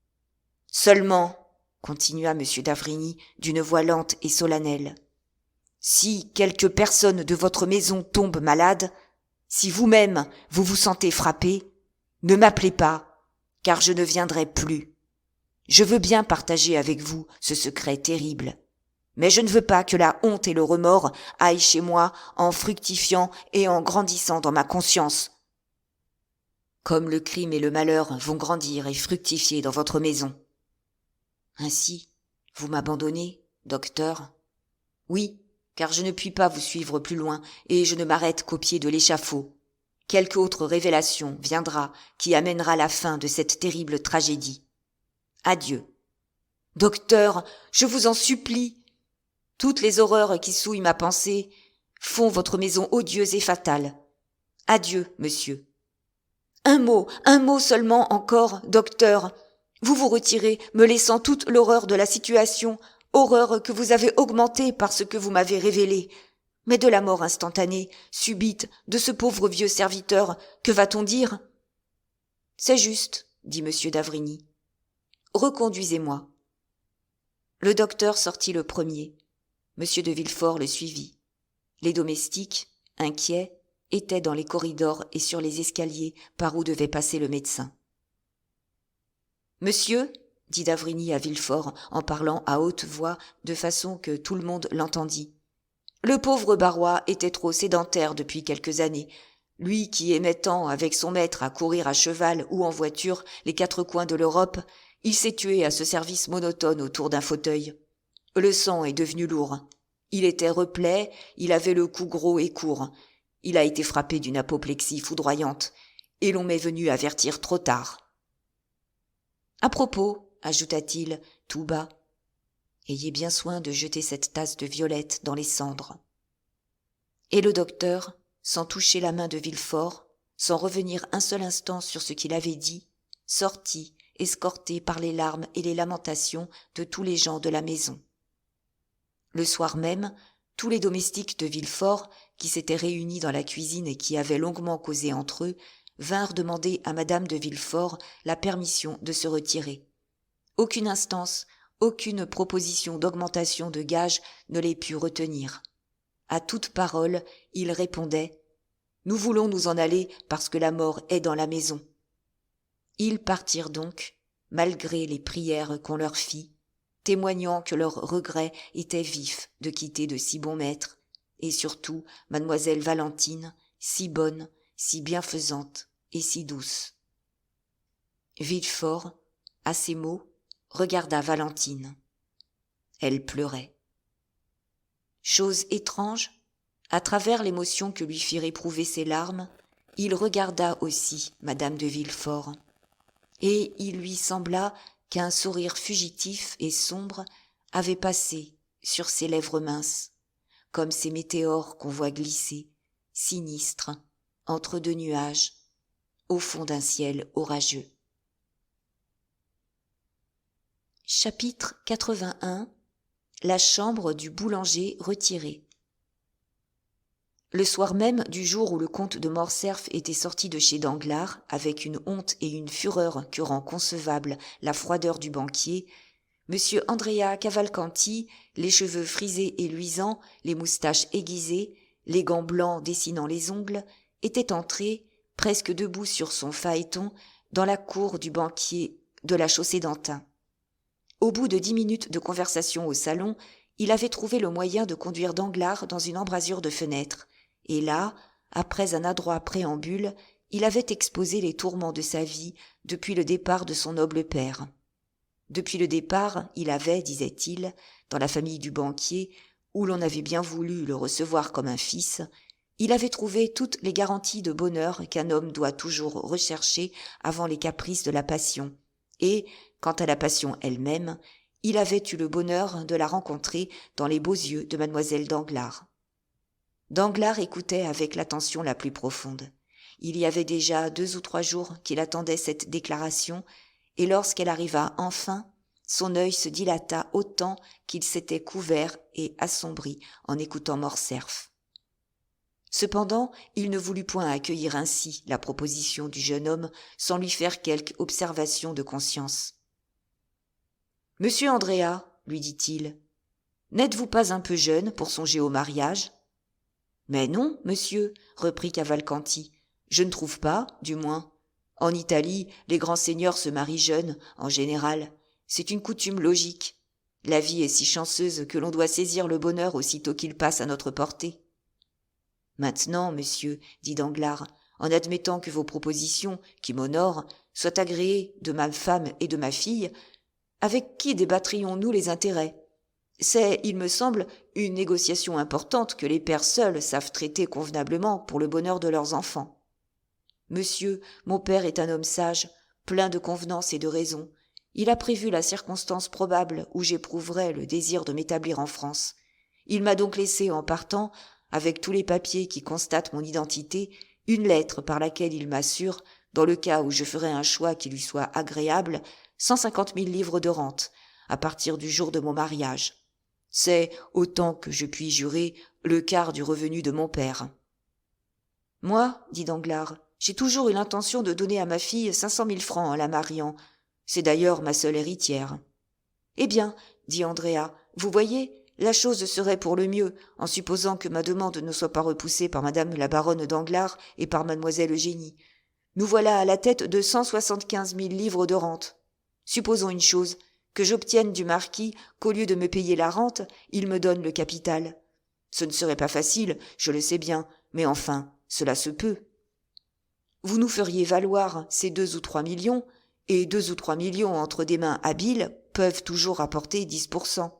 « Seulement, » continua M. d'Avrigny d'une voix lente et solennelle, « si quelque personne de votre maison tombe malade, si vous-même vous vous sentez frappé, ne m'appelez pas, car je ne viendrai plus. Je veux bien partager avec vous ce secret terrible, mais je ne veux pas que la honte et le remords aillent chez moi en fructifiant et en grandissant dans ma conscience. Comme le crime et le malheur vont grandir et fructifier dans votre maison. Ainsi, vous m'abandonnez, docteur? Oui, car je ne puis pas vous suivre plus loin et je ne m'arrête qu'au pied de l'échafaud. Quelque autre révélation viendra qui amènera la fin de cette terrible tragédie. Adieu. Docteur, je vous en supplie. Toutes les horreurs qui souillent ma pensée font votre maison odieuse et fatale. Adieu, monsieur. Un mot seulement encore, docteur. Vous vous retirez, me laissant toute l'horreur de la situation, horreur que vous avez augmentée par ce que vous m'avez révélé. Mais de la mort instantanée, subite, de ce pauvre vieux serviteur, que va-t-on dire? C'est juste, dit M. d'Avrigny. Reconduisez-moi. Le docteur sortit le premier. M. de Villefort le suivit. Les domestiques, inquiets, étaient dans les corridors et sur les escaliers par où devait passer le médecin. « Monsieur, » dit d'Avrigny à Villefort en parlant à haute voix de façon que tout le monde l'entendit. Le pauvre Barrois était trop sédentaire depuis quelques années, lui qui aimait tant avec son maître à courir à cheval ou en voiture les 4 coins de l'Europe, il s'est tué à ce service monotone autour d'un fauteuil. Le sang est devenu lourd. Il était replet, il avait le cou gros et court. Il a été frappé d'une apoplexie foudroyante, et l'on m'est venu avertir trop tard. À propos, ajouta-t-il, tout bas, ayez bien soin de jeter cette tasse de violette dans les cendres. Et le docteur, sans toucher la main de Villefort, sans revenir un seul instant sur ce qu'il avait dit, sortit, escorté par les larmes et les lamentations de tous les gens de la maison. Le soir même, tous les domestiques de Villefort, qui s'étaient réunis dans la cuisine et qui avaient longuement causé entre eux, vinrent demander à madame de Villefort la permission de se retirer. Aucune instance, aucune proposition d'augmentation de gages ne les put retenir. À toute parole, ils répondaient « Nous voulons nous en aller parce que la mort est dans la maison. » Ils partirent donc, malgré les prières qu'on leur fit, témoignant que leur regret était vif de quitter de si bons maîtres, et surtout mademoiselle Valentine, si bonne, si bienfaisante et si douce. Villefort, à ces mots, regarda Valentine. Elle pleurait. Chose étrange, à travers l'émotion que lui firent éprouver ses larmes, il regarda aussi madame de Villefort, et il lui sembla qu'un sourire fugitif et sombre avait passé sur ses lèvres minces, comme ces météores qu'on voit glisser, sinistres, entre deux nuages, au fond d'un ciel orageux. Chapitre 81. La chambre du boulanger retirée. Le soir même du jour où le comte de Morcerf était sorti de chez Danglars, avec une honte et une fureur que rend concevable la froideur du banquier, M. Andrea Cavalcanti, les cheveux frisés et luisants, les moustaches aiguisées, les gants blancs dessinant les ongles, était entré, presque debout sur son phaéton, dans la cour du banquier de la Chaussée-d'Antin. Au bout de 10 minutes de conversation au salon, il avait trouvé le moyen de conduire Danglars dans une embrasure de fenêtre, et là, après un adroit préambule, il avait exposé les tourments de sa vie depuis le départ de son noble père. Depuis le départ, il avait, disait-il, dans la famille du banquier, où l'on avait bien voulu le recevoir comme un fils, il avait trouvé toutes les garanties de bonheur qu'un homme doit toujours rechercher avant les caprices de la passion, et, quant à la passion elle-même, il avait eu le bonheur de la rencontrer dans les beaux yeux de mademoiselle Danglars. Danglars écoutait avec l'attention la plus profonde. Il y avait déjà 2 ou 3 jours qu'il attendait cette déclaration, et lorsqu'elle arriva enfin, son œil se dilata autant qu'il s'était couvert et assombri en écoutant Morcerf. Cependant, il ne voulut point accueillir ainsi la proposition du jeune homme sans lui faire quelque observation de conscience. « Monsieur Andrea, lui dit-il, n'êtes-vous pas un peu jeune pour songer au mariage ?»« Mais non, monsieur, reprit Cavalcanti, je ne trouve pas, du moins. En Italie, les grands seigneurs se marient jeunes, en général. C'est une coutume logique. La vie est si chanceuse que l'on doit saisir le bonheur aussitôt qu'il passe à notre portée. » Maintenant, monsieur, dit Danglars, en admettant que vos propositions, qui m'honorent, soient agréées de ma femme et de ma fille, avec qui débattrions-nous les intérêts ? C'est, il me semble, une négociation importante que les pères seuls savent traiter convenablement pour le bonheur de leurs enfants. Monsieur, mon père est un homme sage, plein de convenance et de raison. Il a prévu la circonstance probable où j'éprouverais le désir de m'établir en France. Il m'a donc laissé, en partant, avec tous les papiers qui constatent mon identité, une lettre par laquelle il m'assure, dans le cas où je ferais un choix qui lui soit agréable, 150 000 livres de rente, à partir du jour de mon mariage. C'est, autant que je puis jurer, le quart du revenu de mon père. « Moi, dit Danglars, j'ai toujours eu l'intention de donner à ma fille 500 000 francs en la mariant. C'est d'ailleurs ma seule héritière. »« Eh bien, dit Andrea, vous voyez, la chose serait pour le mieux, en supposant que ma demande ne soit pas repoussée par madame la baronne Danglars et par mademoiselle Eugénie. Nous voilà à la tête de 175 000 livres de rente. Supposons une chose, que j'obtienne du marquis qu'au lieu de me payer la rente, il me donne le capital. Ce ne serait pas facile, je le sais bien, mais enfin, cela se peut. Vous nous feriez valoir ces 2 ou 3 millions, et 2 ou 3 millions entre des mains habiles peuvent toujours apporter 10%.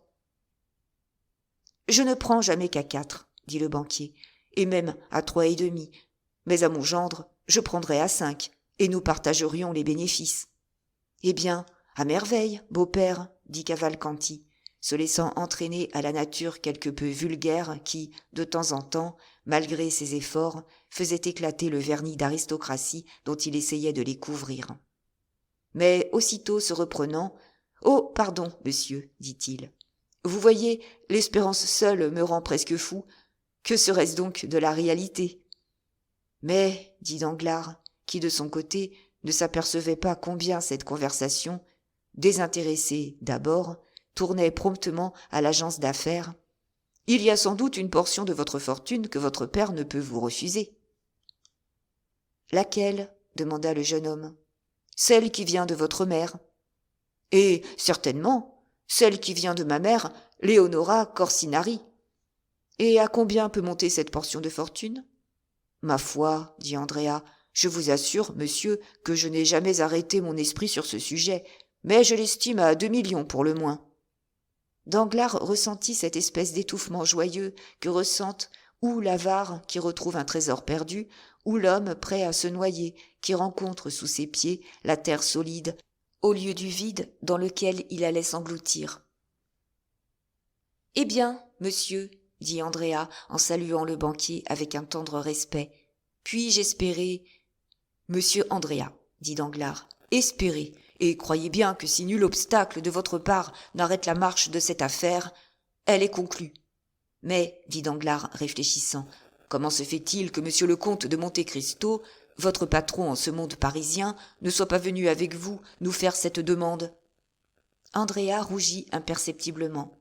Je ne prends jamais qu'à 4, dit le banquier, et même à 3,5. Mais à mon gendre, je prendrais à 5, et nous partagerions les bénéfices. Eh bien, à merveille, beau-père, dit Cavalcanti, se laissant entraîner à la nature quelque peu vulgaire qui, de temps en temps, malgré ses efforts, faisait éclater le vernis d'aristocratie dont il essayait de les couvrir. Mais aussitôt se reprenant, « Oh, pardon, monsieur, dit-il. Vous voyez, l'espérance seule me rend presque fou. Que serait-ce donc de la réalité ?» Mais, dit Danglars, qui de son côté ne s'apercevait pas combien cette conversation, désintéressée d'abord, tournait promptement à l'agence d'affaires, « il y a sans doute une portion de votre fortune que votre père ne peut vous refuser. »« Laquelle ?» demanda le jeune homme. « Celle qui vient de votre mère. »« Et, certainement, celle qui vient de ma mère, Léonora Corsinari. »« Et à combien peut monter cette portion de fortune ?»« Ma foi, dit Andrea, je vous assure, monsieur, que je n'ai jamais arrêté mon esprit sur ce sujet, mais je l'estime à 2 millions pour le moins. » Danglars ressentit cette espèce d'étouffement joyeux que ressentent ou l'avare qui retrouve un trésor perdu, ou l'homme prêt à se noyer, qui rencontre sous ses pieds la terre solide, au lieu du vide dans lequel il allait s'engloutir. « Eh bien, monsieur, dit Andrea en saluant le banquier avec un tendre respect, puis-je espérer… »« Monsieur Andrea, dit Danglars, espérez, et croyez bien que si nul obstacle de votre part n'arrête la marche de cette affaire, elle est conclue. Mais, dit Danglars, réfléchissant, comment se fait-il que monsieur le comte de Monte-Cristo, votre patron en ce monde parisien, ne soit pas venu avec vous nous faire cette demande ?» Andrea rougit imperceptiblement.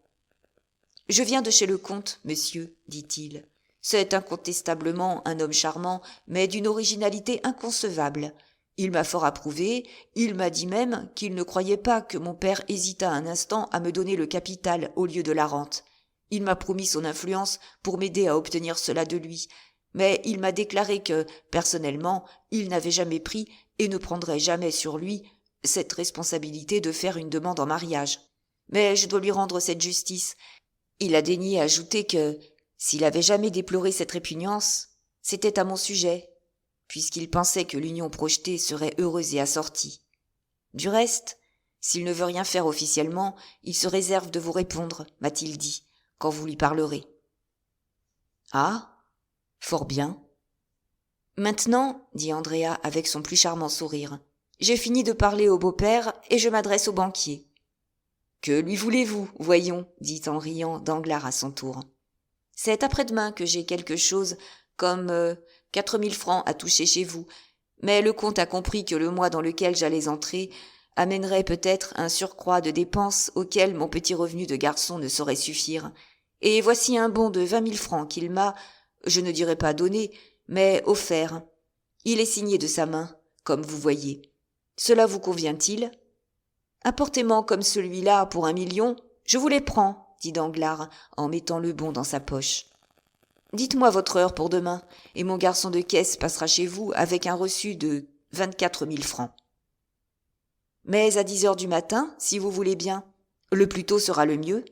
« Je viens de chez le comte, monsieur, dit-il. C'est incontestablement un homme charmant, mais d'une originalité inconcevable. Il m'a fort approuvé, il m'a dit même qu'il ne croyait pas que mon père hésitât un instant à me donner le capital au lieu de la rente. Il m'a promis son influence pour m'aider à obtenir cela de lui, mais il m'a déclaré que, personnellement, il n'avait jamais pris et ne prendrait jamais sur lui cette responsabilité de faire une demande en mariage. Mais je dois lui rendre cette justice. Il a daigné ajouter que, s'il avait jamais déploré cette répugnance, c'était à mon sujet, puisqu'il pensait que l'union projetée serait heureuse et assortie. Du reste, s'il ne veut rien faire officiellement, il se réserve de vous répondre, m'a-t-il dit, quand vous lui parlerez. Ah, fort bien. Maintenant, dit Andrea avec son plus charmant sourire, j'ai fini de parler au beau-père et je m'adresse au banquier. Que lui voulez-vous, voyons, dit en riant Danglars à son tour. C'est après-demain que j'ai quelque chose comme 4 000 francs à toucher chez vous, mais le comte a compris que le mois dans lequel j'allais entrer amènerait peut-être un surcroît de dépenses auquel mon petit revenu de garçon ne saurait suffire, et voici un bon de 20 000 francs qu'il m'a, je ne dirais pas donné, mais offert. Il est signé de sa main, comme vous voyez. Cela vous convient-il ? Apportez-m'en comme celui-là pour 1 million, je vous les prends, dit Danglars en mettant le bon dans sa poche. Dites-moi votre heure pour demain, et mon garçon de caisse passera chez vous avec un reçu de 24 000 francs. Mais à 10 heures du matin, si vous voulez bien. Le plus tôt sera le mieux.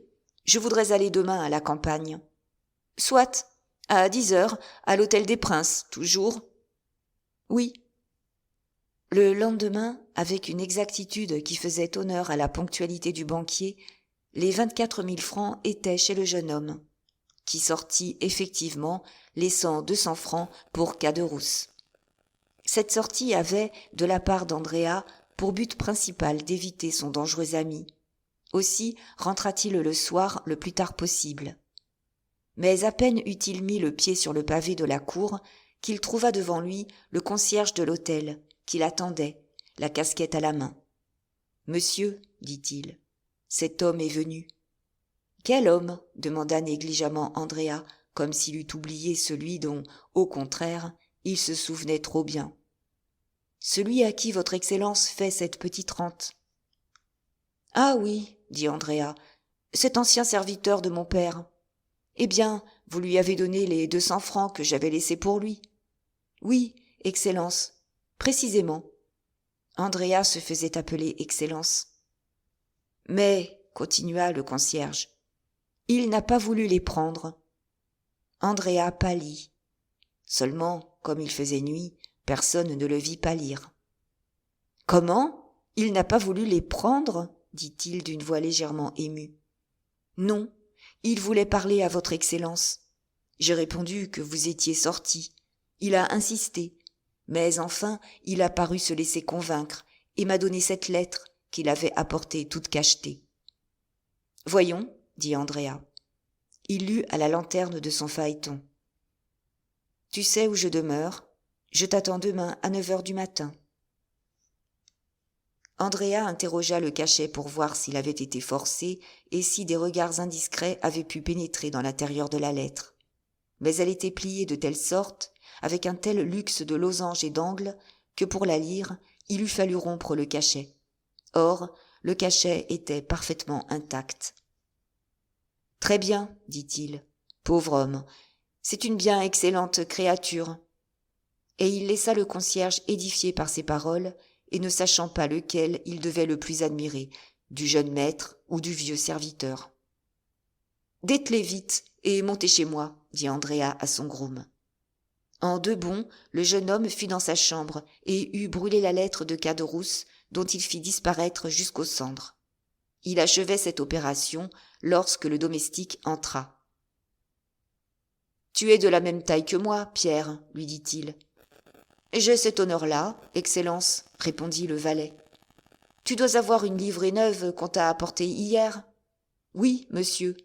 Je voudrais aller demain à la campagne. Soit, à 10 heures, à l'hôtel des Princes, toujours. Oui. Le lendemain, avec une exactitude qui faisait honneur à la ponctualité du banquier, les 24 000 francs étaient chez le jeune homme, qui sortit effectivement, laissant 200 francs pour Caderousse. Cette sortie avait, de la part d'Andrea, pour but principal d'éviter son dangereux ami. Aussi rentra-t-il le soir le plus tard possible. Mais à peine eut-il mis le pied sur le pavé de la cour qu'il trouva devant lui le concierge de l'hôtel, qui l'attendait, la casquette à la main. « Monsieur, dit-il, cet homme est venu. »« Quel homme ?» demanda négligemment Andrea, comme s'il eût oublié celui dont, au contraire, il se souvenait trop bien. « Celui à qui votre Excellence fait cette petite rente. »« Ah oui, dit Andrea, cet ancien serviteur de mon père. Eh bien, vous lui avez donné les 200 francs que j'avais laissés pour lui. »« Oui, Excellence, précisément. » Andrea se faisait appeler Excellence. « Mais, continua le concierge, Il n'a pas voulu les prendre. Andrea pâlit. Seulement, comme il faisait nuit, personne ne le vit pâlir. « Comment ? Il n'a pas voulu les prendre ?» dit-il d'une voix légèrement émue. « Non, il voulait parler à votre Excellence. J'ai répondu que vous étiez sorti. Il a insisté, mais enfin il a paru se laisser convaincre et m'a donné cette lettre qu'il avait apportée toute cachetée. »« Voyons, » dit Andrea. Il lut à la lanterne de son phaéton. « Tu sais où je demeure. Je t'attends demain à 9 heures du matin. » Andrea interrogea le cachet pour voir s'il avait été forcé et si des regards indiscrets avaient pu pénétrer dans l'intérieur de la lettre. Mais elle était pliée de telle sorte, avec un tel luxe de losanges et d'angles, que pour la lire, il eût fallu rompre le cachet. Or, le cachet était parfaitement intact. « Très bien, dit-il. Pauvre homme, c'est une bien excellente créature. » Et il laissa le concierge édifié par ces paroles, et ne sachant pas lequel il devait le plus admirer, du jeune maître ou du vieux serviteur. « Dételez vite et montez chez moi, » dit Andrea à son groom. En 2 bonds, le jeune homme fut dans sa chambre et eut brûlé la lettre de Caderousse, dont il fit disparaître jusqu'aux cendres. Il achevait cette opération lorsque le domestique entra. « Tu es de la même taille que moi, Pierre, » lui dit-il. « J'ai cet honneur-là, Excellence, » répondit le valet. « Tu dois avoir une livrée neuve qu'on t'a apportée hier. »« Oui, monsieur.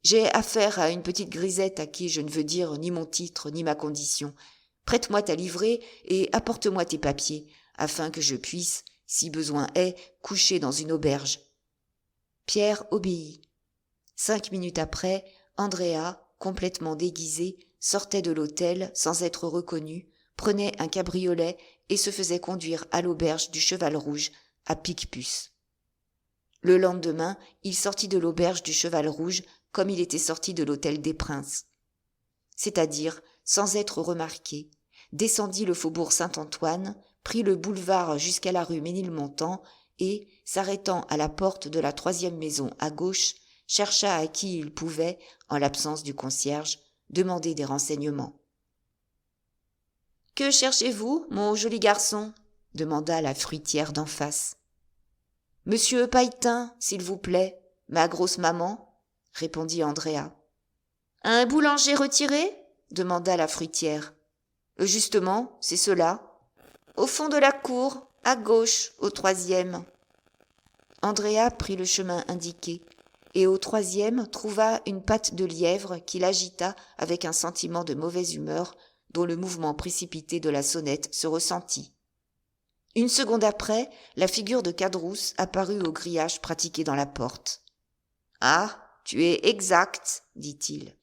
J'ai affaire à une petite grisette à qui je ne veux dire ni mon titre ni ma condition. Prête-moi ta livrée et apporte-moi tes papiers, afin que je puisse, si besoin est, coucher dans une auberge. » Pierre obéit. 5 minutes après, Andrea, complètement déguisé, sortait de l'hôtel sans être reconnu, prenait un cabriolet et se faisait conduire à l'auberge du Cheval Rouge, à Picpus. Le lendemain, il sortit de l'auberge du Cheval Rouge comme il était sorti de l'hôtel des Princes. C'est-à-dire, sans être remarqué, descendit le faubourg Saint-Antoine, prit le boulevard jusqu'à la rue Ménilmontant et, s'arrêtant à la porte de la 3e maison à gauche, chercha à qui il pouvait, en l'absence du concierge, demander des renseignements. « Que cherchez-vous, mon joli garçon ?» demanda la fruitière d'en face. « Monsieur Pailletin, s'il vous plaît, ma grosse maman, » répondit Andrea. « Un boulanger retiré ?» demanda la fruitière. « Justement, c'est cela. Au fond de la cour, à gauche, au 3e. » Andrea prit le chemin indiqué, et au 3e trouva une patte de lièvre qu'il agita avec un sentiment de mauvaise humeur dont le mouvement précipité de la sonnette se ressentit. Une seconde après, la figure de Caderousse apparut au grillage pratiqué dans la porte. « Ah, tu es exact, » dit-il,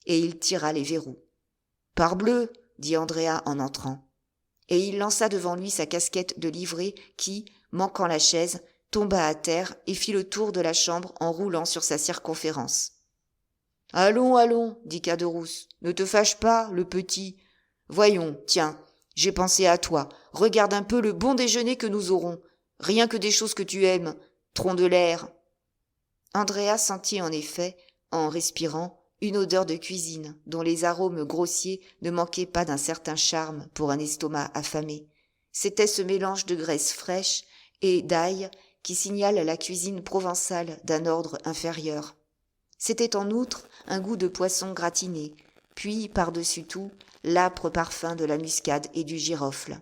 et il tira les verrous. « Parbleu, » dit Andrea en entrant, et il lança devant lui sa casquette de livrée qui, manquant la chaise, tomba à terre et fit le tour de la chambre en roulant sur sa circonférence. « Allons, allons, dit Caderousse, ne te fâche pas, le petit. Voyons, tiens, j'ai pensé à toi. Regarde un peu le bon déjeuner que nous aurons. Rien que des choses que tu aimes. Tronc de l'air. » Andrea sentit en effet, en respirant, une odeur de cuisine dont les arômes grossiers ne manquaient pas d'un certain charme pour un estomac affamé. C'était ce mélange de graisse fraîche et d'ail qui signale la cuisine provençale d'un ordre inférieur. C'était en outre un goût de poisson gratiné, puis, par-dessus tout, l'âpre parfum de la muscade et du girofle.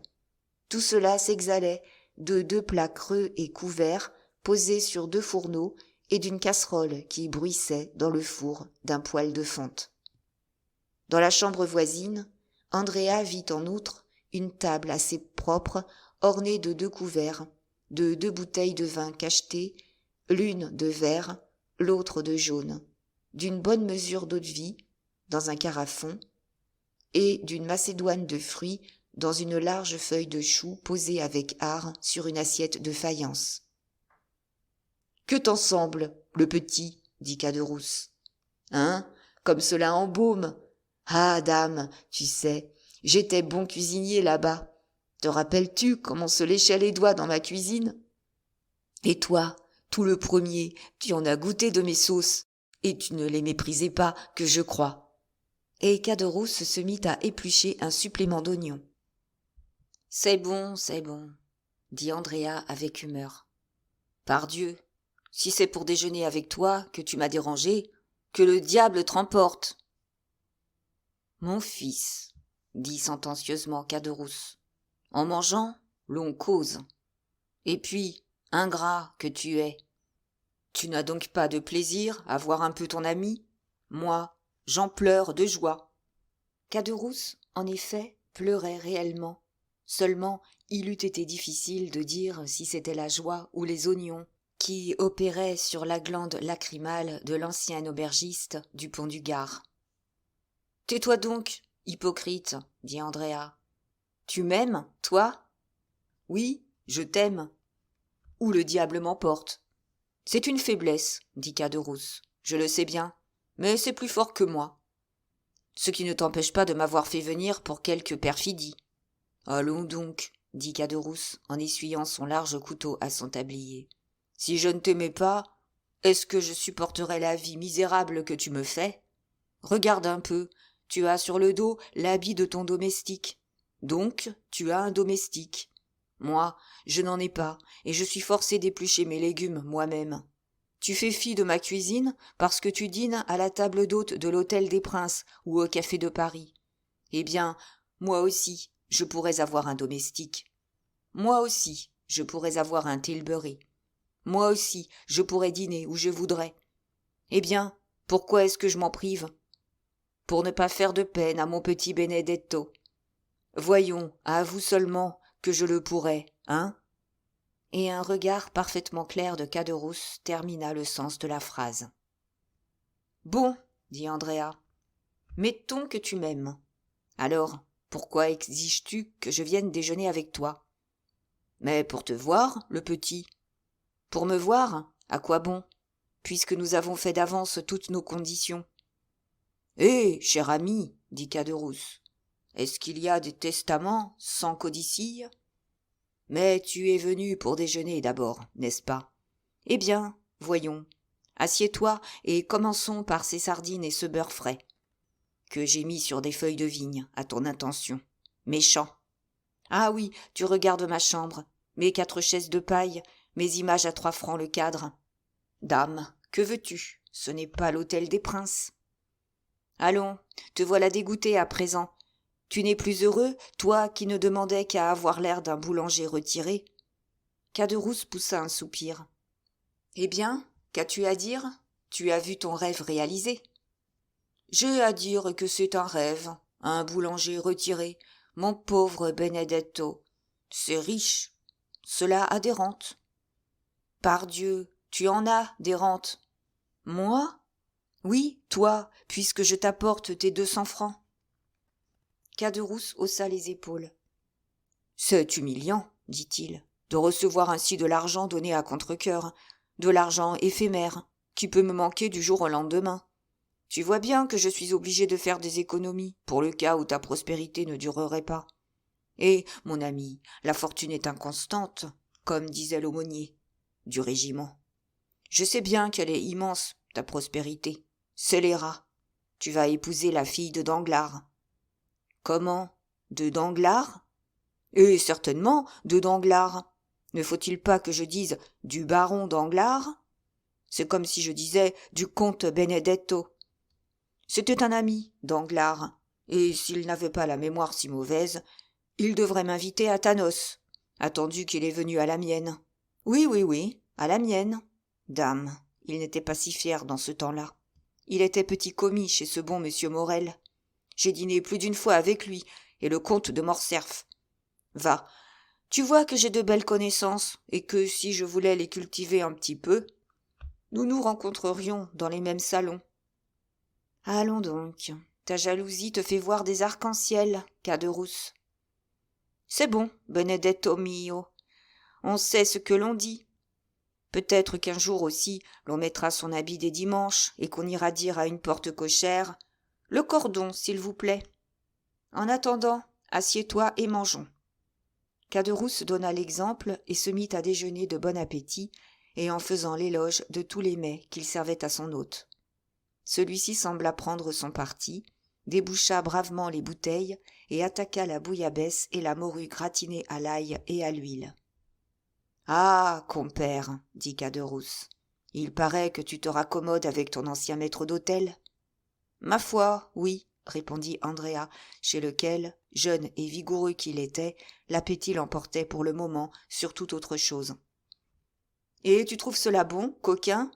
Tout cela s'exhalait de 2 plats creux et couverts posés sur 2 fourneaux et d'une casserole qui bruissait dans le four d'un poêle de fonte. Dans la chambre voisine, Andrea vit en outre une table assez propre ornée de 2 couverts, de 2 bouteilles de vin cachetées, l'une de vert, l'autre de jaune, d'une bonne mesure d'eau-de-vie dans un carafon et d'une macédoine de fruits dans une large feuille de chou posée avec art sur une assiette de faïence. « Que t'en semble, le petit ?» dit Caderousse. « Hein, comme cela embaume. Ah, dame, tu sais, j'étais bon cuisinier là-bas. Te rappelles-tu comme on se léchait les doigts dans ma cuisine ? Et toi, tout le premier, tu en as goûté de mes sauces. Et tu ne les méprisais pas, que je crois. Et Caderousse se mit à éplucher un supplément d'oignons. C'est bon, dit Andrea avec humeur. Pardieu, si c'est pour déjeuner avec toi que tu m'as dérangé, que le diable te remporte. Mon fils, dit sentencieusement Caderousse, en mangeant, l'on cause. Et puis, ingrat que tu es, tu n'as donc pas de plaisir à voir un peu ton ami? Moi, j'en pleure de joie. Caderousse, en effet, pleurait réellement. Seulement, il eût été difficile de dire si c'était la joie ou les oignons qui opéraient sur la glande lacrymale de l'ancien aubergiste du pont du Gard. « Tais-toi donc, hypocrite, dit Andrea. Tu m'aimes, toi? Oui, je t'aime. Où le diable m'emporte. C'est une faiblesse, dit Caderousse. Je le sais bien, mais c'est plus fort que moi. Ce qui ne t'empêche pas de m'avoir fait venir pour quelque perfidie. Allons donc, dit Caderousse, en essuyant son large couteau à son tablier. Si je ne t'aimais pas, est-ce que je supporterais la vie misérable que tu me fais? Regarde un peu, tu as sur le dos l'habit de ton domestique. Donc, tu as un domestique. Moi, je n'en ai pas, et je suis forcé d'éplucher mes légumes moi-même. Tu fais fi de ma cuisine parce que tu dînes à la table d'hôte de l'Hôtel des Princes ou au Café de Paris. Eh bien, moi aussi, je pourrais avoir un domestique. Moi aussi, je pourrais avoir un Tilbury. Moi aussi, je pourrais dîner où je voudrais. Eh bien, pourquoi est-ce que je m'en prive? Pour ne pas faire de peine à mon petit Benedetto. Voyons, à vous seulement que je le pourrais, hein? Et un regard parfaitement clair de Caderousse termina le sens de la phrase. Bon, dit Andrea, mettons que tu m'aimes. Alors, pourquoi exiges-tu que je vienne déjeuner avec toi? Mais pour te voir, le petit. Pour me voir, à quoi bon, puisque nous avons fait d'avance toutes nos conditions. Eh, cher ami, dit Caderousse, est-ce qu'il y a des testaments sans codicille? Mais tu es venu pour déjeuner d'abord, n'est-ce pas? Eh bien, voyons, assieds-toi et commençons par ces sardines et ce beurre frais, que j'ai mis sur des feuilles de vigne, à ton intention. Méchant. Ah oui, tu regardes ma chambre, mes 4 chaises de paille, mes images à 3 francs le cadre. Dame, que veux-tu? Ce n'est pas l'hôtel des princes. Allons, te voilà dégoûté à présent. Tu n'es plus heureux, toi qui ne demandais qu'à avoir l'air d'un boulanger retiré? Caderousse poussa un soupir. Eh bien, qu'as-tu à dire? Tu as vu ton rêve réalisé. J'ai à dire que c'est un rêve, un boulanger retiré, mon pauvre Benedetto. C'est riche. Cela a des rentes. Pardieu, tu en as des rentes. Moi? Oui, toi, puisque je t'apporte tes 200 francs. Caderousse haussa les épaules. C'est humiliant, dit-il, de recevoir ainsi de l'argent donné à contre-cœur, de l'argent éphémère, qui peut me manquer du jour au lendemain. Tu vois bien que je suis obligé de faire des économies, pour le cas où ta prospérité ne durerait pas. Et, mon ami, la fortune est inconstante, comme disait l'aumônier du régiment. Je sais bien qu'elle est immense, ta prospérité. Scélérat, tu vas épouser la fille de Danglars. Comment? De Danglars? Et certainement de Danglars. Ne faut-il pas que je dise du baron Danglars? C'est comme si je disais du comte Benedetto. C'était un ami, Danglars, et s'il n'avait pas la mémoire si mauvaise, il devrait m'inviter à ta noce, attendu qu'il est venu à la mienne. Oui, à la mienne. Dame, il n'était pas si fier dans ce temps-là. Il était petit commis chez ce bon monsieur Morel. J'ai dîné plus d'une fois avec lui et le comte de Morcerf. Va, tu vois que j'ai de belles connaissances et que si je voulais les cultiver un petit peu, nous nous rencontrerions dans les mêmes salons. Allons donc, ta jalousie te fait voir des arcs-en-ciel, Caderousse. C'est bon, Benedetto mio, on sait ce que l'on dit. Peut-être qu'un jour aussi l'on mettra son habit des dimanches et qu'on ira dire à une porte cochère « Le cordon, s'il vous plaît ». En attendant, assieds-toi et mangeons. Caderousse donna l'exemple et se mit à déjeuner de bon appétit et en faisant l'éloge de tous les mets qu'il servait à son hôte. Celui-ci sembla prendre son parti, déboucha bravement les bouteilles et attaqua la bouillabaisse et la morue gratinée à l'ail et à l'huile. « Ah, compère, dit Caderousse, il paraît que tu te raccommodes avec ton ancien maître d'hôtel. »« Ma foi, oui, répondit Andrea, chez lequel, jeune et vigoureux qu'il était, l'appétit l'emportait pour le moment sur toute autre chose. « Et tu trouves cela bon, coquin ?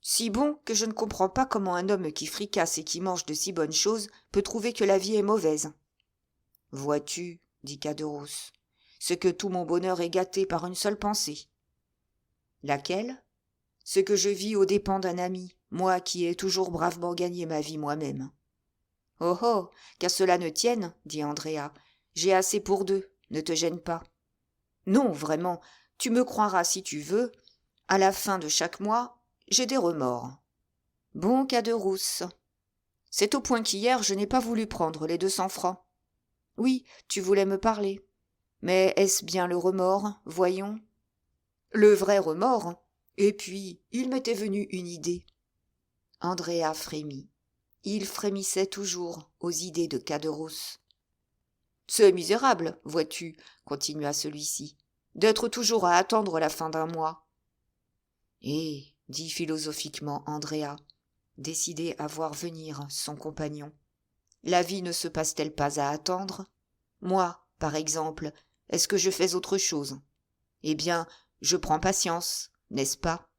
Si bon que je ne comprends pas comment un homme qui fricasse et qui mange de si bonnes choses peut trouver que la vie est mauvaise. »« Vois-tu, dit Caderousse, ce que tout mon bonheur est gâté par une seule pensée. »« Laquelle ? » ?»« Ce que je vis aux dépens d'un ami, moi qui ai toujours bravement gagné ma vie moi-même. »« Oh oh, qu'à cela ne tienne, dit Andrea, j'ai assez pour deux, ne te gêne pas. »« Non, vraiment, tu me croiras si tu veux, à la fin de chaque mois, j'ai des remords. »« Bon, Caderousse, c'est au point qu'hier je n'ai pas voulu prendre les 200 francs. »« Oui, tu voulais me parler. Mais est-ce bien le remords, voyons ? » ?»« Le vrai remords. Et puis, il m'était venu une idée. » Andrea frémit. Il frémissait toujours aux idées de Caderousse. « C'est misérable, vois-tu, continua celui-ci, d'être toujours à attendre la fin d'un mois. »« Eh, dit philosophiquement Andrea, décidé à voir venir son compagnon, la vie ne se passe-t-elle pas à attendre ? Moi, par exemple, est-ce que je fais autre chose ? Eh bien, je prends patience, n'est-ce pas ?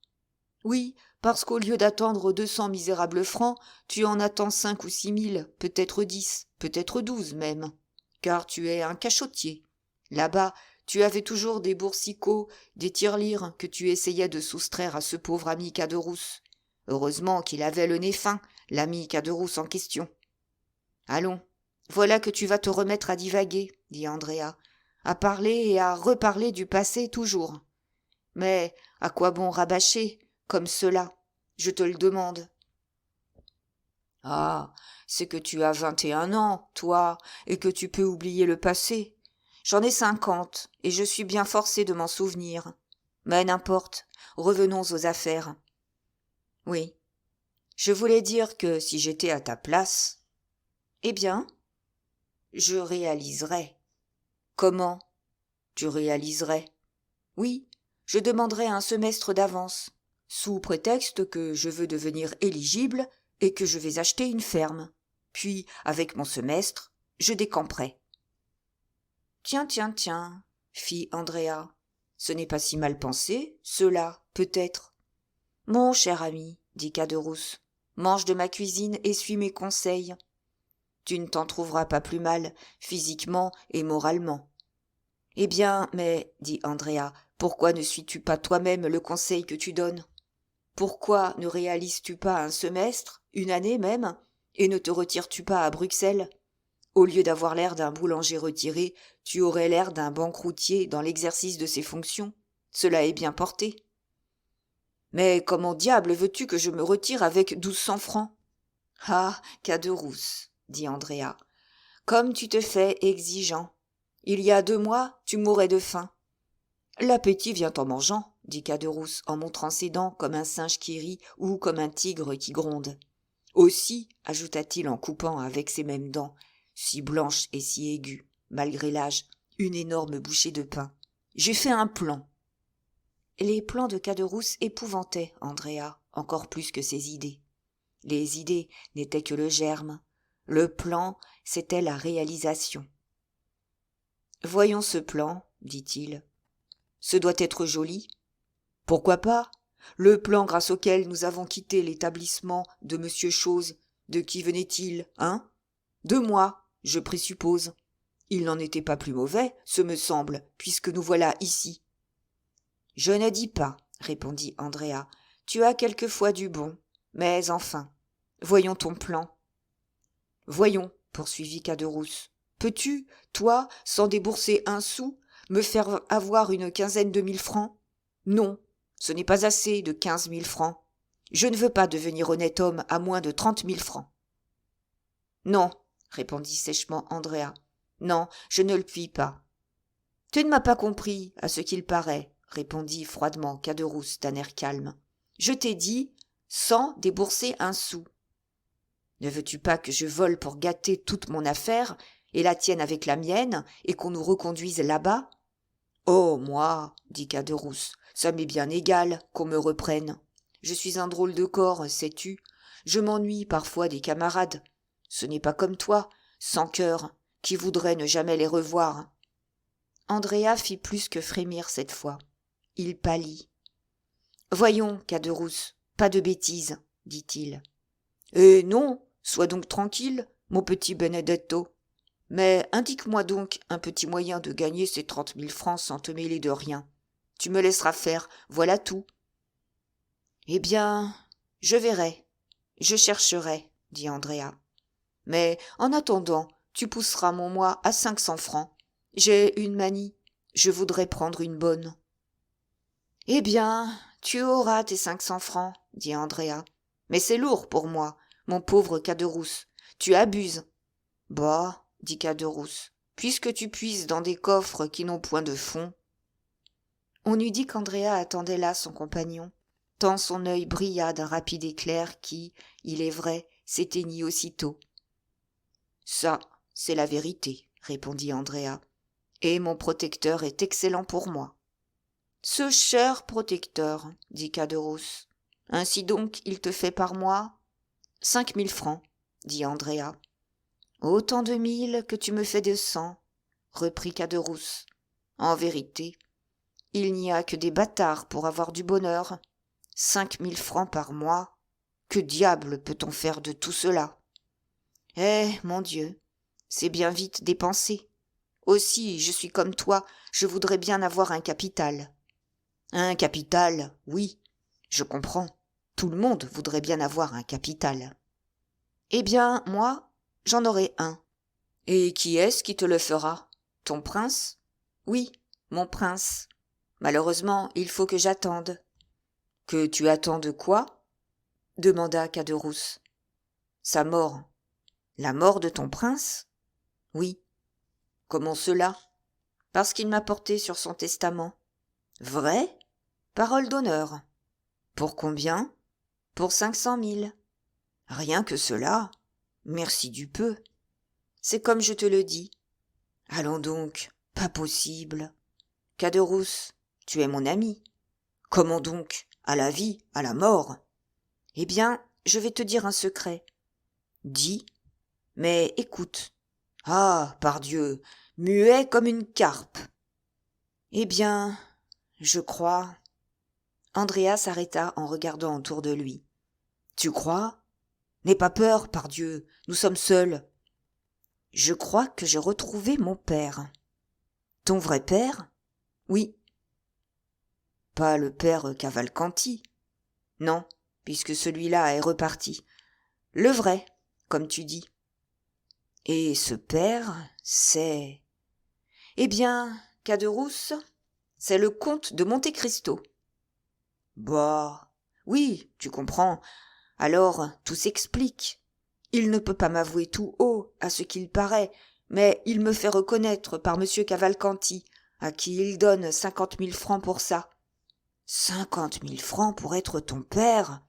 Oui, parce qu'au lieu d'attendre 200 misérables francs, tu en attends 5 ou 6 000, peut-être 10, peut-être 12 même, car tu es un cachotier. Là-bas, tu avais toujours des boursicots, des tirelires que tu essayais de soustraire à ce pauvre ami Caderousse. Heureusement qu'il avait le nez fin, l'ami Caderousse en question. Allons, voilà que tu vas te remettre à divaguer, dit Andrea, à parler et à reparler du passé toujours. Mais à quoi bon rabâcher comme cela, je te le demande. Ah, c'est que tu as 21 ans, toi, et que tu peux oublier le passé. J'en ai 50, et je suis bien forcé de m'en souvenir. Mais n'importe, revenons aux affaires. Oui, je voulais dire que si j'étais à ta place, eh bien, je réaliserais. Comment ? Tu réaliserais ? Oui, je demanderais un semestre d'avance, sous prétexte que je veux devenir éligible et que je vais acheter une ferme. Puis, avec mon semestre, je décamperai. Tiens, tiens, tiens, fit Andrea. Ce n'est pas si mal pensé, cela, peut-être. Mon cher ami, dit Caderousse, mange de ma cuisine et suis mes conseils. Tu ne t'en trouveras pas plus mal, physiquement et moralement. Eh bien, mais, dit Andrea, pourquoi ne suis-tu pas toi-même le conseil que tu donnes ? Pourquoi ne réalises-tu pas un semestre, une année même, et ne te retires-tu pas à Bruxelles ? Au lieu d'avoir l'air d'un boulanger retiré, tu aurais l'air d'un banqueroutier dans l'exercice de ses fonctions. Cela est bien porté. Mais comment diable veux-tu que je me retire avec 1200 francs ? Ah, Caderousse, dit Andrea, comme tu te fais exigeant. Il y a 2 mois, tu mourais de faim. L'appétit vient en mangeant, dit Caderousse en montrant ses dents comme un singe qui rit ou comme un tigre qui gronde. Aussi, ajouta-t-il en coupant avec ses mêmes dents, si blanches et si aiguës, malgré l'âge, une énorme bouchée de pain. J'ai fait un plan. Les plans de Caderousse épouvantaient Andrea encore plus que ses idées. Les idées n'étaient que le germe. Le plan, c'était la réalisation. Voyons ce plan, dit-il. Ce doit être joli. Pourquoi pas ? Le plan grâce auquel nous avons quitté l'établissement de Monsieur Chose, de qui venait-il, hein ? De moi, je présuppose. Il n'en était pas plus mauvais, ce me semble, puisque nous voilà ici. Je ne dis pas, répondit Andrea. Tu as quelquefois du bon. Mais enfin, voyons ton plan. Voyons, poursuivit Caderousse. Peux-tu, toi, sans débourser un sou, me faire avoir une 15aine de 1000 francs ? Non, ce n'est pas assez de 15 000 francs. Je ne veux pas devenir honnête homme à moins de 30 000 francs. Non, répondit sèchement Andrea. Non, je ne le puis pas. Tu ne m'as pas compris, à ce qu'il paraît, répondit froidement Caderousse d'un air calme. Je t'ai dit sans débourser un sou. Ne veux-tu pas que je vole pour gâter toute mon affaire, et la tienne avec la mienne, et qu'on nous reconduise là-bas? Oh, moi, dit Caderousse, ça m'est bien égal qu'on me reprenne. Je suis un drôle de corps, sais-tu. Je m'ennuie parfois des camarades. Ce n'est pas comme toi, sans cœur, qui voudrait ne jamais les revoir. Andrea fit plus que frémir cette fois. Il pâlit. Voyons, Caderousse, pas de bêtises, dit-il. Eh non, sois donc tranquille, mon petit Benedetto. Mais indique-moi donc un petit moyen de gagner ces 30 000 francs sans te mêler de rien. Tu me laisseras faire, voilà tout. Eh bien, je verrai, je chercherai, dit Andrea. Mais en attendant, tu pousseras mon mois à 500 francs. J'ai une manie, je voudrais prendre une bonne. Eh bien, tu auras tes 500 francs, dit Andrea. Mais c'est lourd pour moi, mon pauvre Caderousse. Tu abuses. Bah, dit Caderousse, puisque tu puises dans des coffres qui n'ont point de fond. On eût dit qu'Andrea attendait là son compagnon, tant son œil brilla d'un rapide éclair qui, il est vrai, s'éteignit aussitôt. Ça, c'est la vérité, répondit Andrea, et mon protecteur est excellent pour moi. Ce cher protecteur, dit Caderousse. Ainsi donc, il te fait par mois 5 000 francs, dit Andrea. Autant de 1000 que tu me fais de 100, reprit Caderousse. En vérité, il n'y a que des bâtards pour avoir du bonheur. 5 000 francs par mois, que diable peut-on faire de tout cela? Eh, mon Dieu, c'est bien vite dépensé. Aussi, je suis comme toi, je voudrais bien avoir un capital. Un capital, oui, je comprends. Tout le monde voudrait bien avoir un capital. Eh bien, moi, j'en aurai un. Et qui est-ce qui te le fera? Ton prince? Oui, mon prince. Malheureusement, il faut que j'attende. Que tu attendes quoi? Demanda Caderousse. Sa mort. La mort de ton prince? Oui. Comment cela? Parce qu'il m'a porté sur son testament. Vrai? Parole d'honneur. Pour combien? Pour 500 000. Rien que cela? Merci du peu. C'est comme je te le dis. Allons donc, pas possible. Caderousse, tu es mon ami. Comment donc? À la vie, à la mort? Eh bien, je vais te dire un secret. Dis, mais écoute. Ah, pardieu, muet comme une carpe. Eh bien, je crois. Andrea s'arrêta en regardant autour de lui. Tu crois? N'aie pas peur, pardieu, nous sommes seuls. Je crois que j'ai retrouvé mon père. Ton vrai père? Oui. Pas le père Cavalcanti. Non, puisque celui-là est reparti. Le vrai, comme tu dis. Et ce père, c'est... Eh bien, Caderousse, c'est le comte de Monte Cristo. Bah, oui, tu comprends. Alors, tout s'explique. Il ne peut pas m'avouer tout haut, à ce qu'il paraît, mais il me fait reconnaître par M. Cavalcanti, à qui il donne 50 000 francs pour ça. 50 000 francs pour être ton père?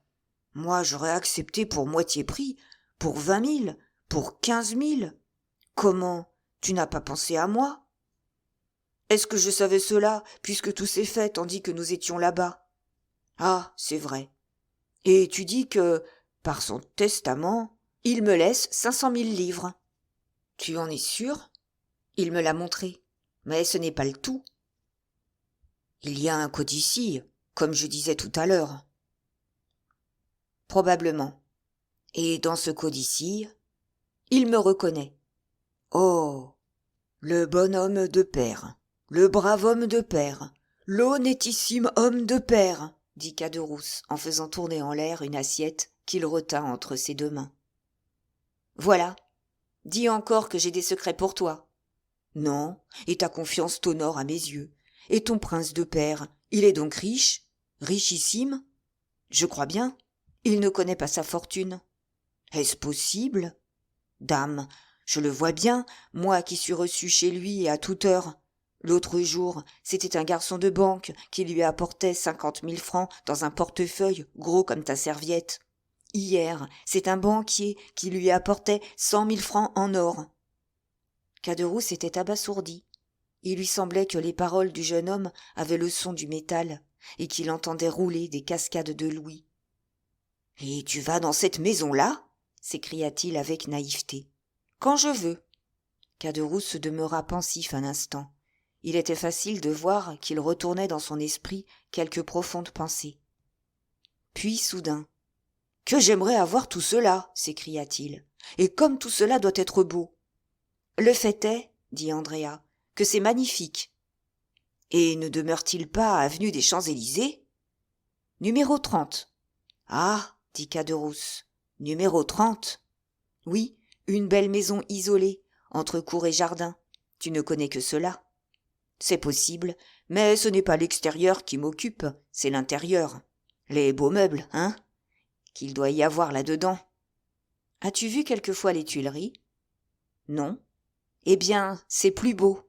Moi, j'aurais accepté pour moitié prix, pour 20 000, pour 15 000. Comment? Tu n'as pas pensé à moi? Est-ce que je savais cela, puisque tout s'est fait tandis que nous étions là-bas? Ah, c'est vrai. Et tu dis que, par son testament, il me laisse 500 000 livres. Tu en es sûr? Il me l'a montré. Mais ce n'est pas le tout. Il y a un codicille, comme je disais tout à l'heure. Probablement. Et dans ce codicille, il me reconnaît. Oh, le bonhomme de père, le brave homme de père, l'honnêtissime homme de père, dit Caderousse en faisant tourner en l'air une assiette qu'il retint entre ses deux mains. Voilà, dis encore que j'ai des secrets pour toi. Non, et ta confiance t'honore à mes yeux. Et ton prince de père, il est donc riche? Richissime? Je crois bien. Il ne connaît pas sa fortune. Est-ce possible? Dame, je le vois bien, moi qui suis reçu chez lui à toute heure. L'autre jour, c'était un garçon de banque qui lui apportait 50 000 francs dans un portefeuille gros comme ta serviette. Hier, c'est un banquier qui lui apportait 100 000 francs en or. Caderousse était abasourdi. Il lui semblait que les paroles du jeune homme avaient le son du métal et qu'il entendait rouler des cascades de louis. « Et tu vas dans cette maison-là » s'écria-t-il avec naïveté. « Quand je veux. » Caderousse demeura pensif un instant. Il était facile de voir qu'il retournait dans son esprit quelque profonde pensée. Puis soudain, « Que j'aimerais avoir tout cela » s'écria-t-il. « Et comme tout cela doit être beau !»« Le fait est, » dit Andrea, « que c'est magnifique. »« Et ne demeure-t-il pas avenue des Champs-Élysées ?»« Numéro 30. »« Ah » dit Caderousse, « numéro 30. »« Oui, une belle maison isolée, entre cour et jardin. Tu ne connais que cela. »« C'est possible, mais ce n'est pas l'extérieur qui m'occupe, c'est l'intérieur. Les beaux meubles, hein ? Qu'il doit y avoir là-dedans. »« As-tu vu quelquefois les Tuileries ? » ?»« Non. »« Eh bien, c'est plus beau. »«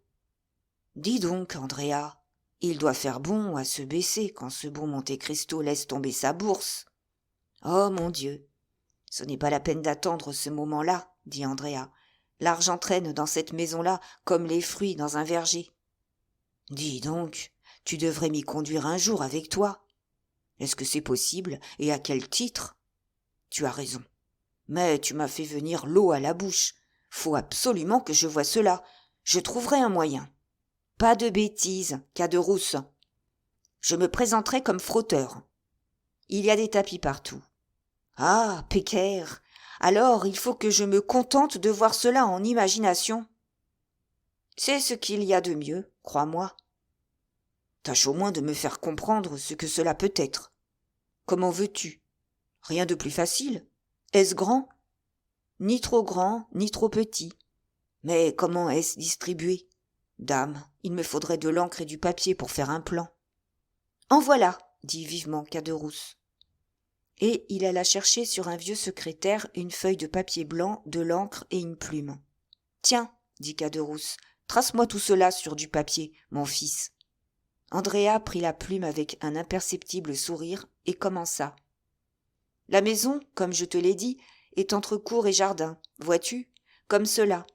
Dis donc, Andrea, il doit faire bon à se baisser quand ce bon Monte Cristo laisse tomber sa bourse. »« Oh, mon Dieu, ce n'est pas la peine d'attendre ce moment-là, » dit Andrea. « L'argent traîne dans cette maison-là comme les fruits dans un verger. »« Dis donc, tu devrais m'y conduire un jour avec toi. » « Est-ce que c'est possible, et à quel titre ? » ?»« Tu as raison. Mais tu m'as fait venir l'eau à la bouche. Faut absolument que je voie cela. Je trouverai un moyen. »« Pas de bêtises, Caderousse. Je me présenterai comme frotteur. Il y a des tapis partout. »« Ah, Pécaire, alors il faut que je me contente de voir cela en imagination. »« C'est ce qu'il y a de mieux, crois-moi. » « Tâche au moins de me faire comprendre ce que cela peut être. Comment veux-tu ? Rien de plus facile. Est-ce grand ? Ni trop grand, ni trop petit. Mais comment est-ce distribué ? Dame, il me faudrait de l'encre et du papier pour faire un plan. »« En voilà, » dit vivement Caderousse. Et il alla chercher sur un vieux secrétaire une feuille de papier blanc, de l'encre et une plume. « Tiens, » dit Caderousse, « trace-moi tout cela sur du papier, mon fils. » Andrea prit la plume avec un imperceptible sourire et commença. « La maison, comme je te l'ai dit, est entre cour et jardin, vois-tu, comme cela. »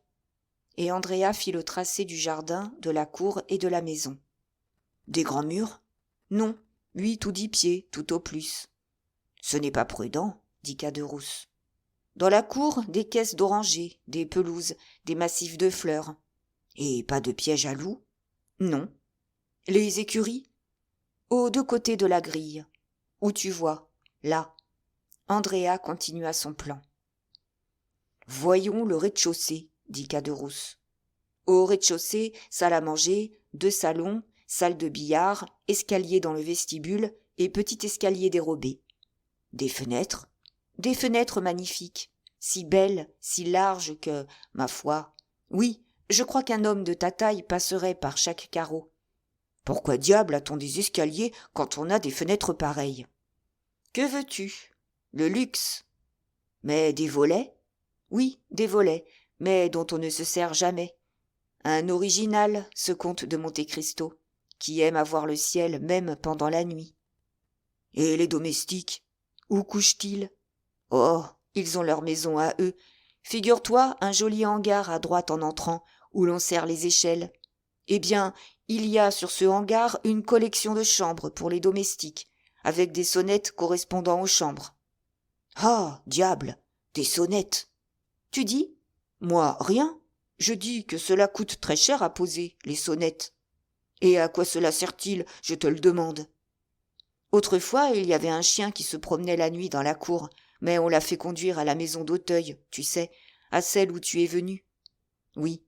Et Andrea fit le tracé du jardin, de la cour et de la maison. « Des grands murs ? Non, 8 ou 10 pieds, tout au plus. »« Ce n'est pas prudent, » dit Caderousse. « Dans la cour, des caisses d'orangers, des pelouses, des massifs de fleurs. »« Et pas de piège à loups ? » ?»« Non. » « Les écuries ? » ?»« Aux 2 côtés de la grille. Où tu vois, là. » Andrea continua son plan. « Voyons le rez-de-chaussée, » dit Caderousse. « Au rez-de-chaussée, salle à manger, 2 salons, salle de billard, escalier dans le vestibule et petit escalier dérobé. Des fenêtres ? Des fenêtres magnifiques, si belles, si larges que, ma foi, oui, je crois qu'un homme de ta taille passerait par chaque carreau. Pourquoi diable a-t-on des escaliers quand on a des fenêtres pareilles ? Que veux-tu ? Le luxe. Mais des volets ? Oui, des volets, mais dont on ne se sert jamais. Un original, ce comte de Monte Cristo, qui aime à voir le ciel même pendant la nuit. Et les domestiques ? Où couchent-ils ? Oh, ils ont leur maison à eux. Figure-toi un joli hangar à droite en entrant, où l'on serre les échelles. Eh bien, il y a sur ce hangar une collection de chambres pour les domestiques, avec des sonnettes correspondant aux chambres. »« Ah, diable, des sonnettes ! » »« Tu dis ? Moi, rien. Je dis que cela coûte très cher à poser, les sonnettes. Et à quoi cela sert-il, je te le demande ? Autrefois, il y avait un chien qui se promenait la nuit dans la cour, mais on l'a fait conduire à la maison d'Auteuil, tu sais, à celle où tu es venu. Oui.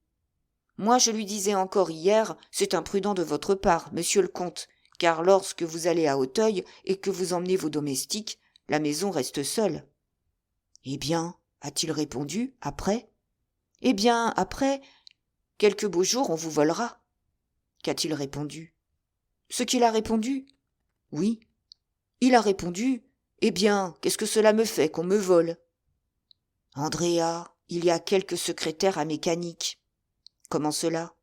Moi, je lui disais encore hier, c'est imprudent de votre part, monsieur le comte, car lorsque vous allez à Auteuil et que vous emmenez vos domestiques, la maison reste seule. Eh bien, a-t-il répondu, après ? Eh bien, après, quelques beaux jours, on vous volera. Qu'a-t-il répondu ? Ce qu'il a répondu ? Oui. Il a répondu, eh bien, qu'est-ce que cela me fait qu'on me vole ? Andrea, il y a quelques secrétaires à mécanique. Comment cela ?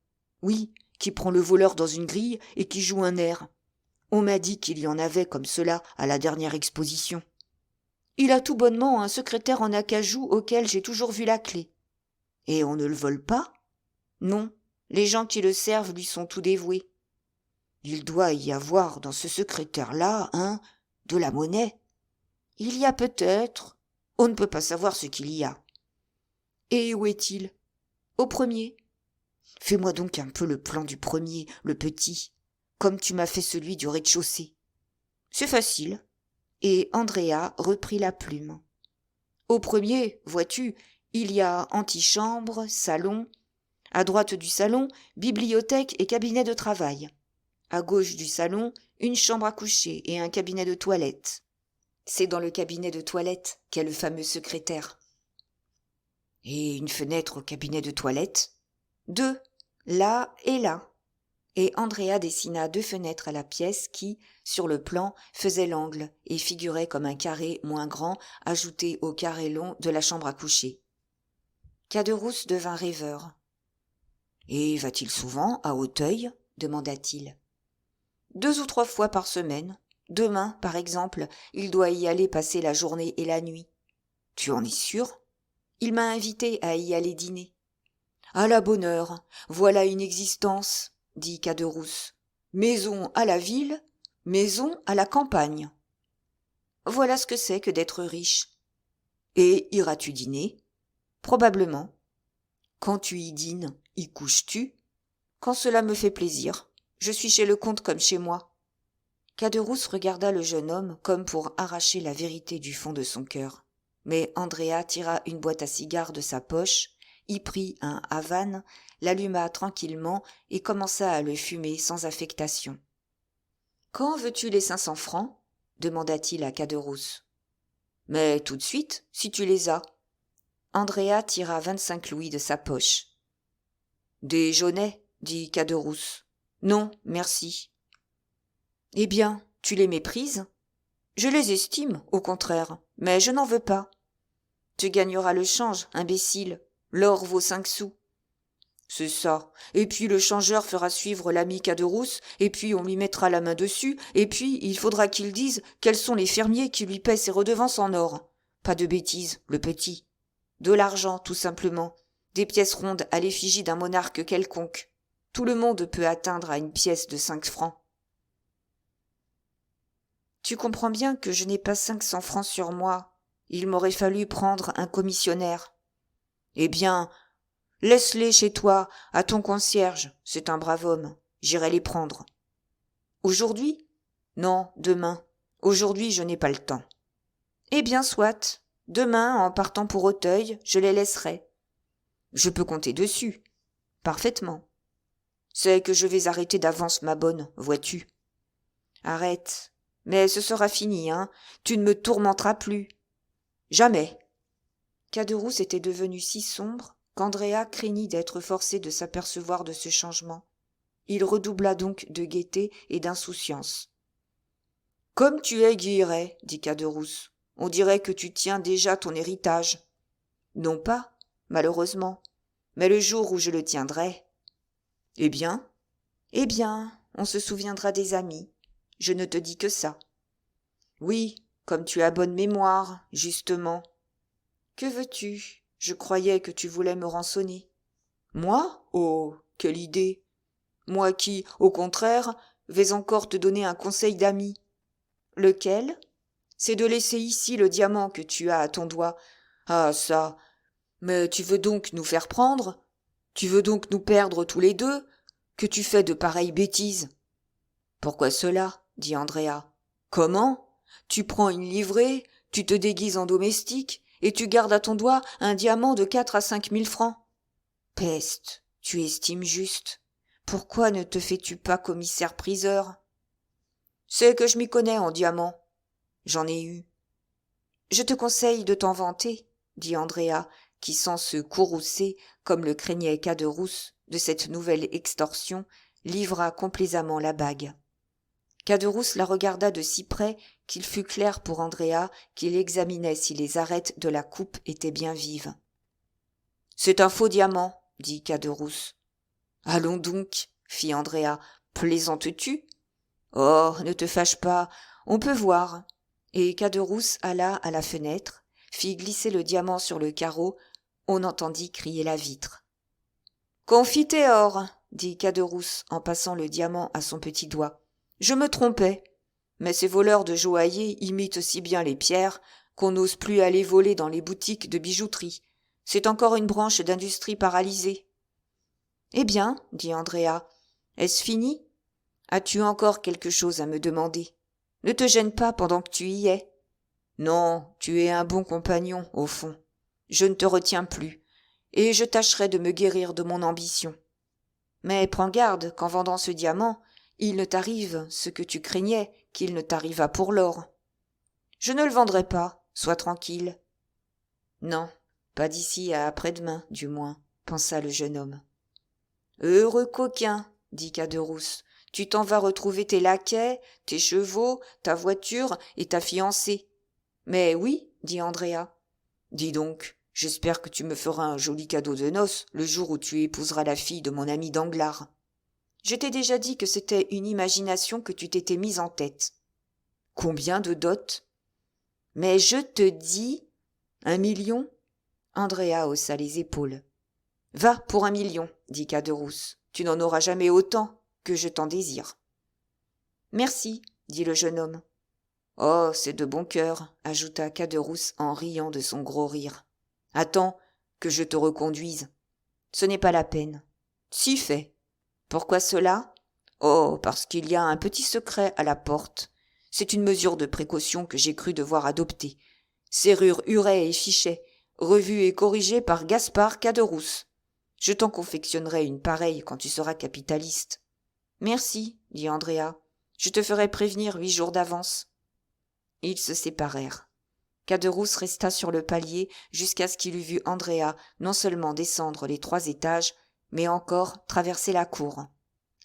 Oui, qui prend le voleur dans une grille et qui joue un air. On m'a dit qu'il y en avait comme cela à la dernière exposition. Il a tout bonnement un secrétaire en acajou auquel j'ai toujours vu la clé. Et on ne le vole pas? Non, les gens qui le servent lui sont tout dévoués. Il doit y avoir dans ce secrétaire-là, de la monnaie. Il y a peut-être. On ne peut pas savoir ce qu'il y a. Et où est-il? Au premier. Fais-moi donc un peu le plan du premier, le petit, comme tu m'as fait celui du rez-de-chaussée. C'est facile. Et Andrea reprit la plume. Au premier, vois-tu, il y a antichambre, salon. À droite du salon, bibliothèque et cabinet de travail. À gauche du salon, une chambre à coucher et un cabinet de toilette. C'est dans le cabinet de toilette qu'est le fameux secrétaire. Et une fenêtre au cabinet de toilette? 2, là et là. Et Andrea dessina 2 fenêtres à la pièce qui, sur le plan, faisaient l'angle et figuraient comme un carré moins grand ajouté au carré long de la chambre à coucher. Caderousse devint rêveur. « Et va-t-il souvent à Auteuil ?» demanda-t-il. 2 ou 3 fois par semaine. Demain, par exemple, il doit y aller passer la journée et la nuit. Tu en es sûr? Il m'a invité à y aller dîner. À la bonne heure, voilà une existence, dit Caderousse. Maison à la ville, maison à la campagne. Voilà ce que c'est que d'être riche. Et iras-tu dîner? Probablement. Quand tu y dînes, y couches-tu? Quand cela me fait plaisir. Je suis chez le comte comme chez moi. Caderousse regarda le jeune homme comme pour arracher la vérité du fond de son cœur. Mais Andrea tira une boîte à cigares de sa poche, y prit un Havane, l'alluma tranquillement et commença à le fumer sans affectation. « Quand veux-tu les 500 francs ?» demanda-t-il à Caderousse. « Mais tout de suite, si tu les as. » Andrea tira 25 louis de sa poche. « Des jaunets ?» dit Caderousse. « Non, merci. »« Eh bien, tu les méprises ?»« Je les estime, au contraire, mais je n'en veux pas. »« Tu gagneras le change, imbécile. L'or vaut 5 sous. »« C'est ça. Et puis le changeur fera suivre l'ami Caderousse, et puis on lui mettra la main dessus, et puis il faudra qu'il dise quels sont les fermiers qui lui paient ses redevances en or. Pas de bêtises, le petit. De l'argent, tout simplement. Des pièces rondes à l'effigie d'un monarque quelconque. Tout le monde peut atteindre à une pièce de 5 francs. Tu comprends bien que je n'ai pas 500 francs sur moi. Il m'aurait fallu prendre un commissionnaire. Eh bien, laisse-les chez toi, à ton concierge. C'est un brave homme. J'irai les prendre. Aujourd'hui? Non, demain. Aujourd'hui, je n'ai pas le temps. Eh bien, soit. Demain, en partant pour Auteuil, je les laisserai. Je peux compter dessus. Parfaitement. C'est que je vais arrêter d'avance, ma bonne, vois-tu. Arrête. Mais ce sera fini, hein. Tu ne me tourmenteras plus. Jamais. Caderousse était devenu si sombre qu'Andrea craignit d'être forcé de s'apercevoir de ce changement. Il redoubla donc de gaieté et d'insouciance. « Comme tu es Guilleret, dit Caderousse, on dirait que tu tiens déjà ton héritage. »« Non pas, malheureusement, mais le jour où je le tiendrai. »« Eh bien ?»« Eh bien, on se souviendra des amis. Je ne te dis que ça. »« Oui, comme tu as bonne mémoire, justement. »« Que veux-tu ? Je croyais que tu voulais me rançonner. »« Moi ? Oh, quelle idée ! Moi qui, au contraire, vais encore te donner un conseil d'ami. »« Lequel ? » ?»« C'est de laisser ici le diamant que tu as à ton doigt. »« Ah, ça ! Mais tu veux donc nous faire prendre ? Tu veux donc nous perdre tous les deux ? Que tu fais de pareilles bêtises ? » ?»« Pourquoi cela ? » dit Andrea. « Comment ? Tu prends une livrée, tu te déguises en domestique, et tu gardes à ton doigt un diamant de 4 à 5 000 francs. Peste, tu estimes juste. Pourquoi ne te fais-tu pas commissaire-priseur ? C'est que je m'y connais en diamants. J'en ai eu. Je te conseille de t'en vanter, dit Andrea, qui sans se courroucer, comme le craignait Caderousse, de cette nouvelle extorsion, livra complaisamment la bague. Caderousse la regarda de si près qu'il fut clair pour Andrea qu'il examinait si les arêtes de la coupe étaient bien vives. « C'est un faux diamant, dit Caderousse. »« Allons donc, fit Andrea, plaisantes-tu ? Oh, ne te fâche pas, on peut voir. et Caderousse alla à la fenêtre, fit glisser le diamant sur le carreau, on entendit crier la vitre. « Confiteor !» dit Caderousse en passant le diamant à son petit doigt. « Je me trompais. Mais ces voleurs de joailliers imitent si bien les pierres qu'on n'ose plus aller voler dans les boutiques de bijouterie. C'est encore une branche d'industrie paralysée. »« Eh bien, dit Andrea, est-ce fini ? As-tu encore quelque chose à me demander ? Ne te gêne pas pendant que tu y es. Non, tu es un bon compagnon, au fond. Je ne te retiens plus, et je tâcherai de me guérir de mon ambition. Mais prends garde qu'en vendant ce diamant, il ne t'arrive ce que tu craignais qu'il ne t'arrivât pour l'or. Je ne le vendrai pas, sois tranquille. Non, pas d'ici à après-demain, du moins, pensa le jeune homme. Heureux coquin, dit Caderousse, tu t'en vas retrouver tes laquais, tes chevaux, ta voiture et ta fiancée. Mais oui, dit Andrea. Dis donc, j'espère que tu me feras un joli cadeau de noces le jour où tu épouseras la fille de mon ami Danglars. Je t'ai déjà dit que c'était une imagination que tu t'étais mise en tête. Combien de dot ? Mais je te dis 1 million ? Andrea haussa les épaules. Va pour 1 million, dit Caderousse. Tu n'en auras jamais autant que je t'en désire. Merci, dit le jeune homme. Oh, c'est de bon cœur, ajouta Caderousse en riant de son gros rire. Attends que je te reconduise. Ce n'est pas la peine. Si fait. Pourquoi cela ? Oh, parce qu'il y a un petit secret à la porte. C'est une mesure de précaution que j'ai cru devoir adopter. Serrure Huret et Fichet, revue et corrigée par Gaspard Caderousse. Je t'en confectionnerai une pareille quand tu seras capitaliste. Merci, dit Andrea. Je te ferai prévenir 8 jours d'avance. Ils se séparèrent. Caderousse resta sur le palier jusqu'à ce qu'il eût vu Andrea non seulement descendre les 3 étages, mais encore traverser la cour.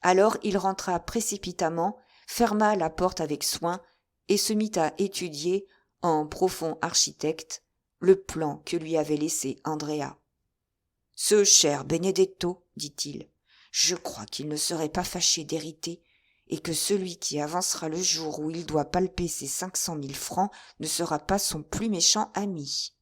Alors il rentra précipitamment, ferma la porte avec soin et se mit à étudier, en profond architecte, le plan que lui avait laissé Andrea. « Ce cher Benedetto, dit-il, je crois qu'il ne serait pas fâché d'hériter et que celui qui avancera le jour où il doit palper ses 500 000 francs ne sera pas son plus méchant ami. »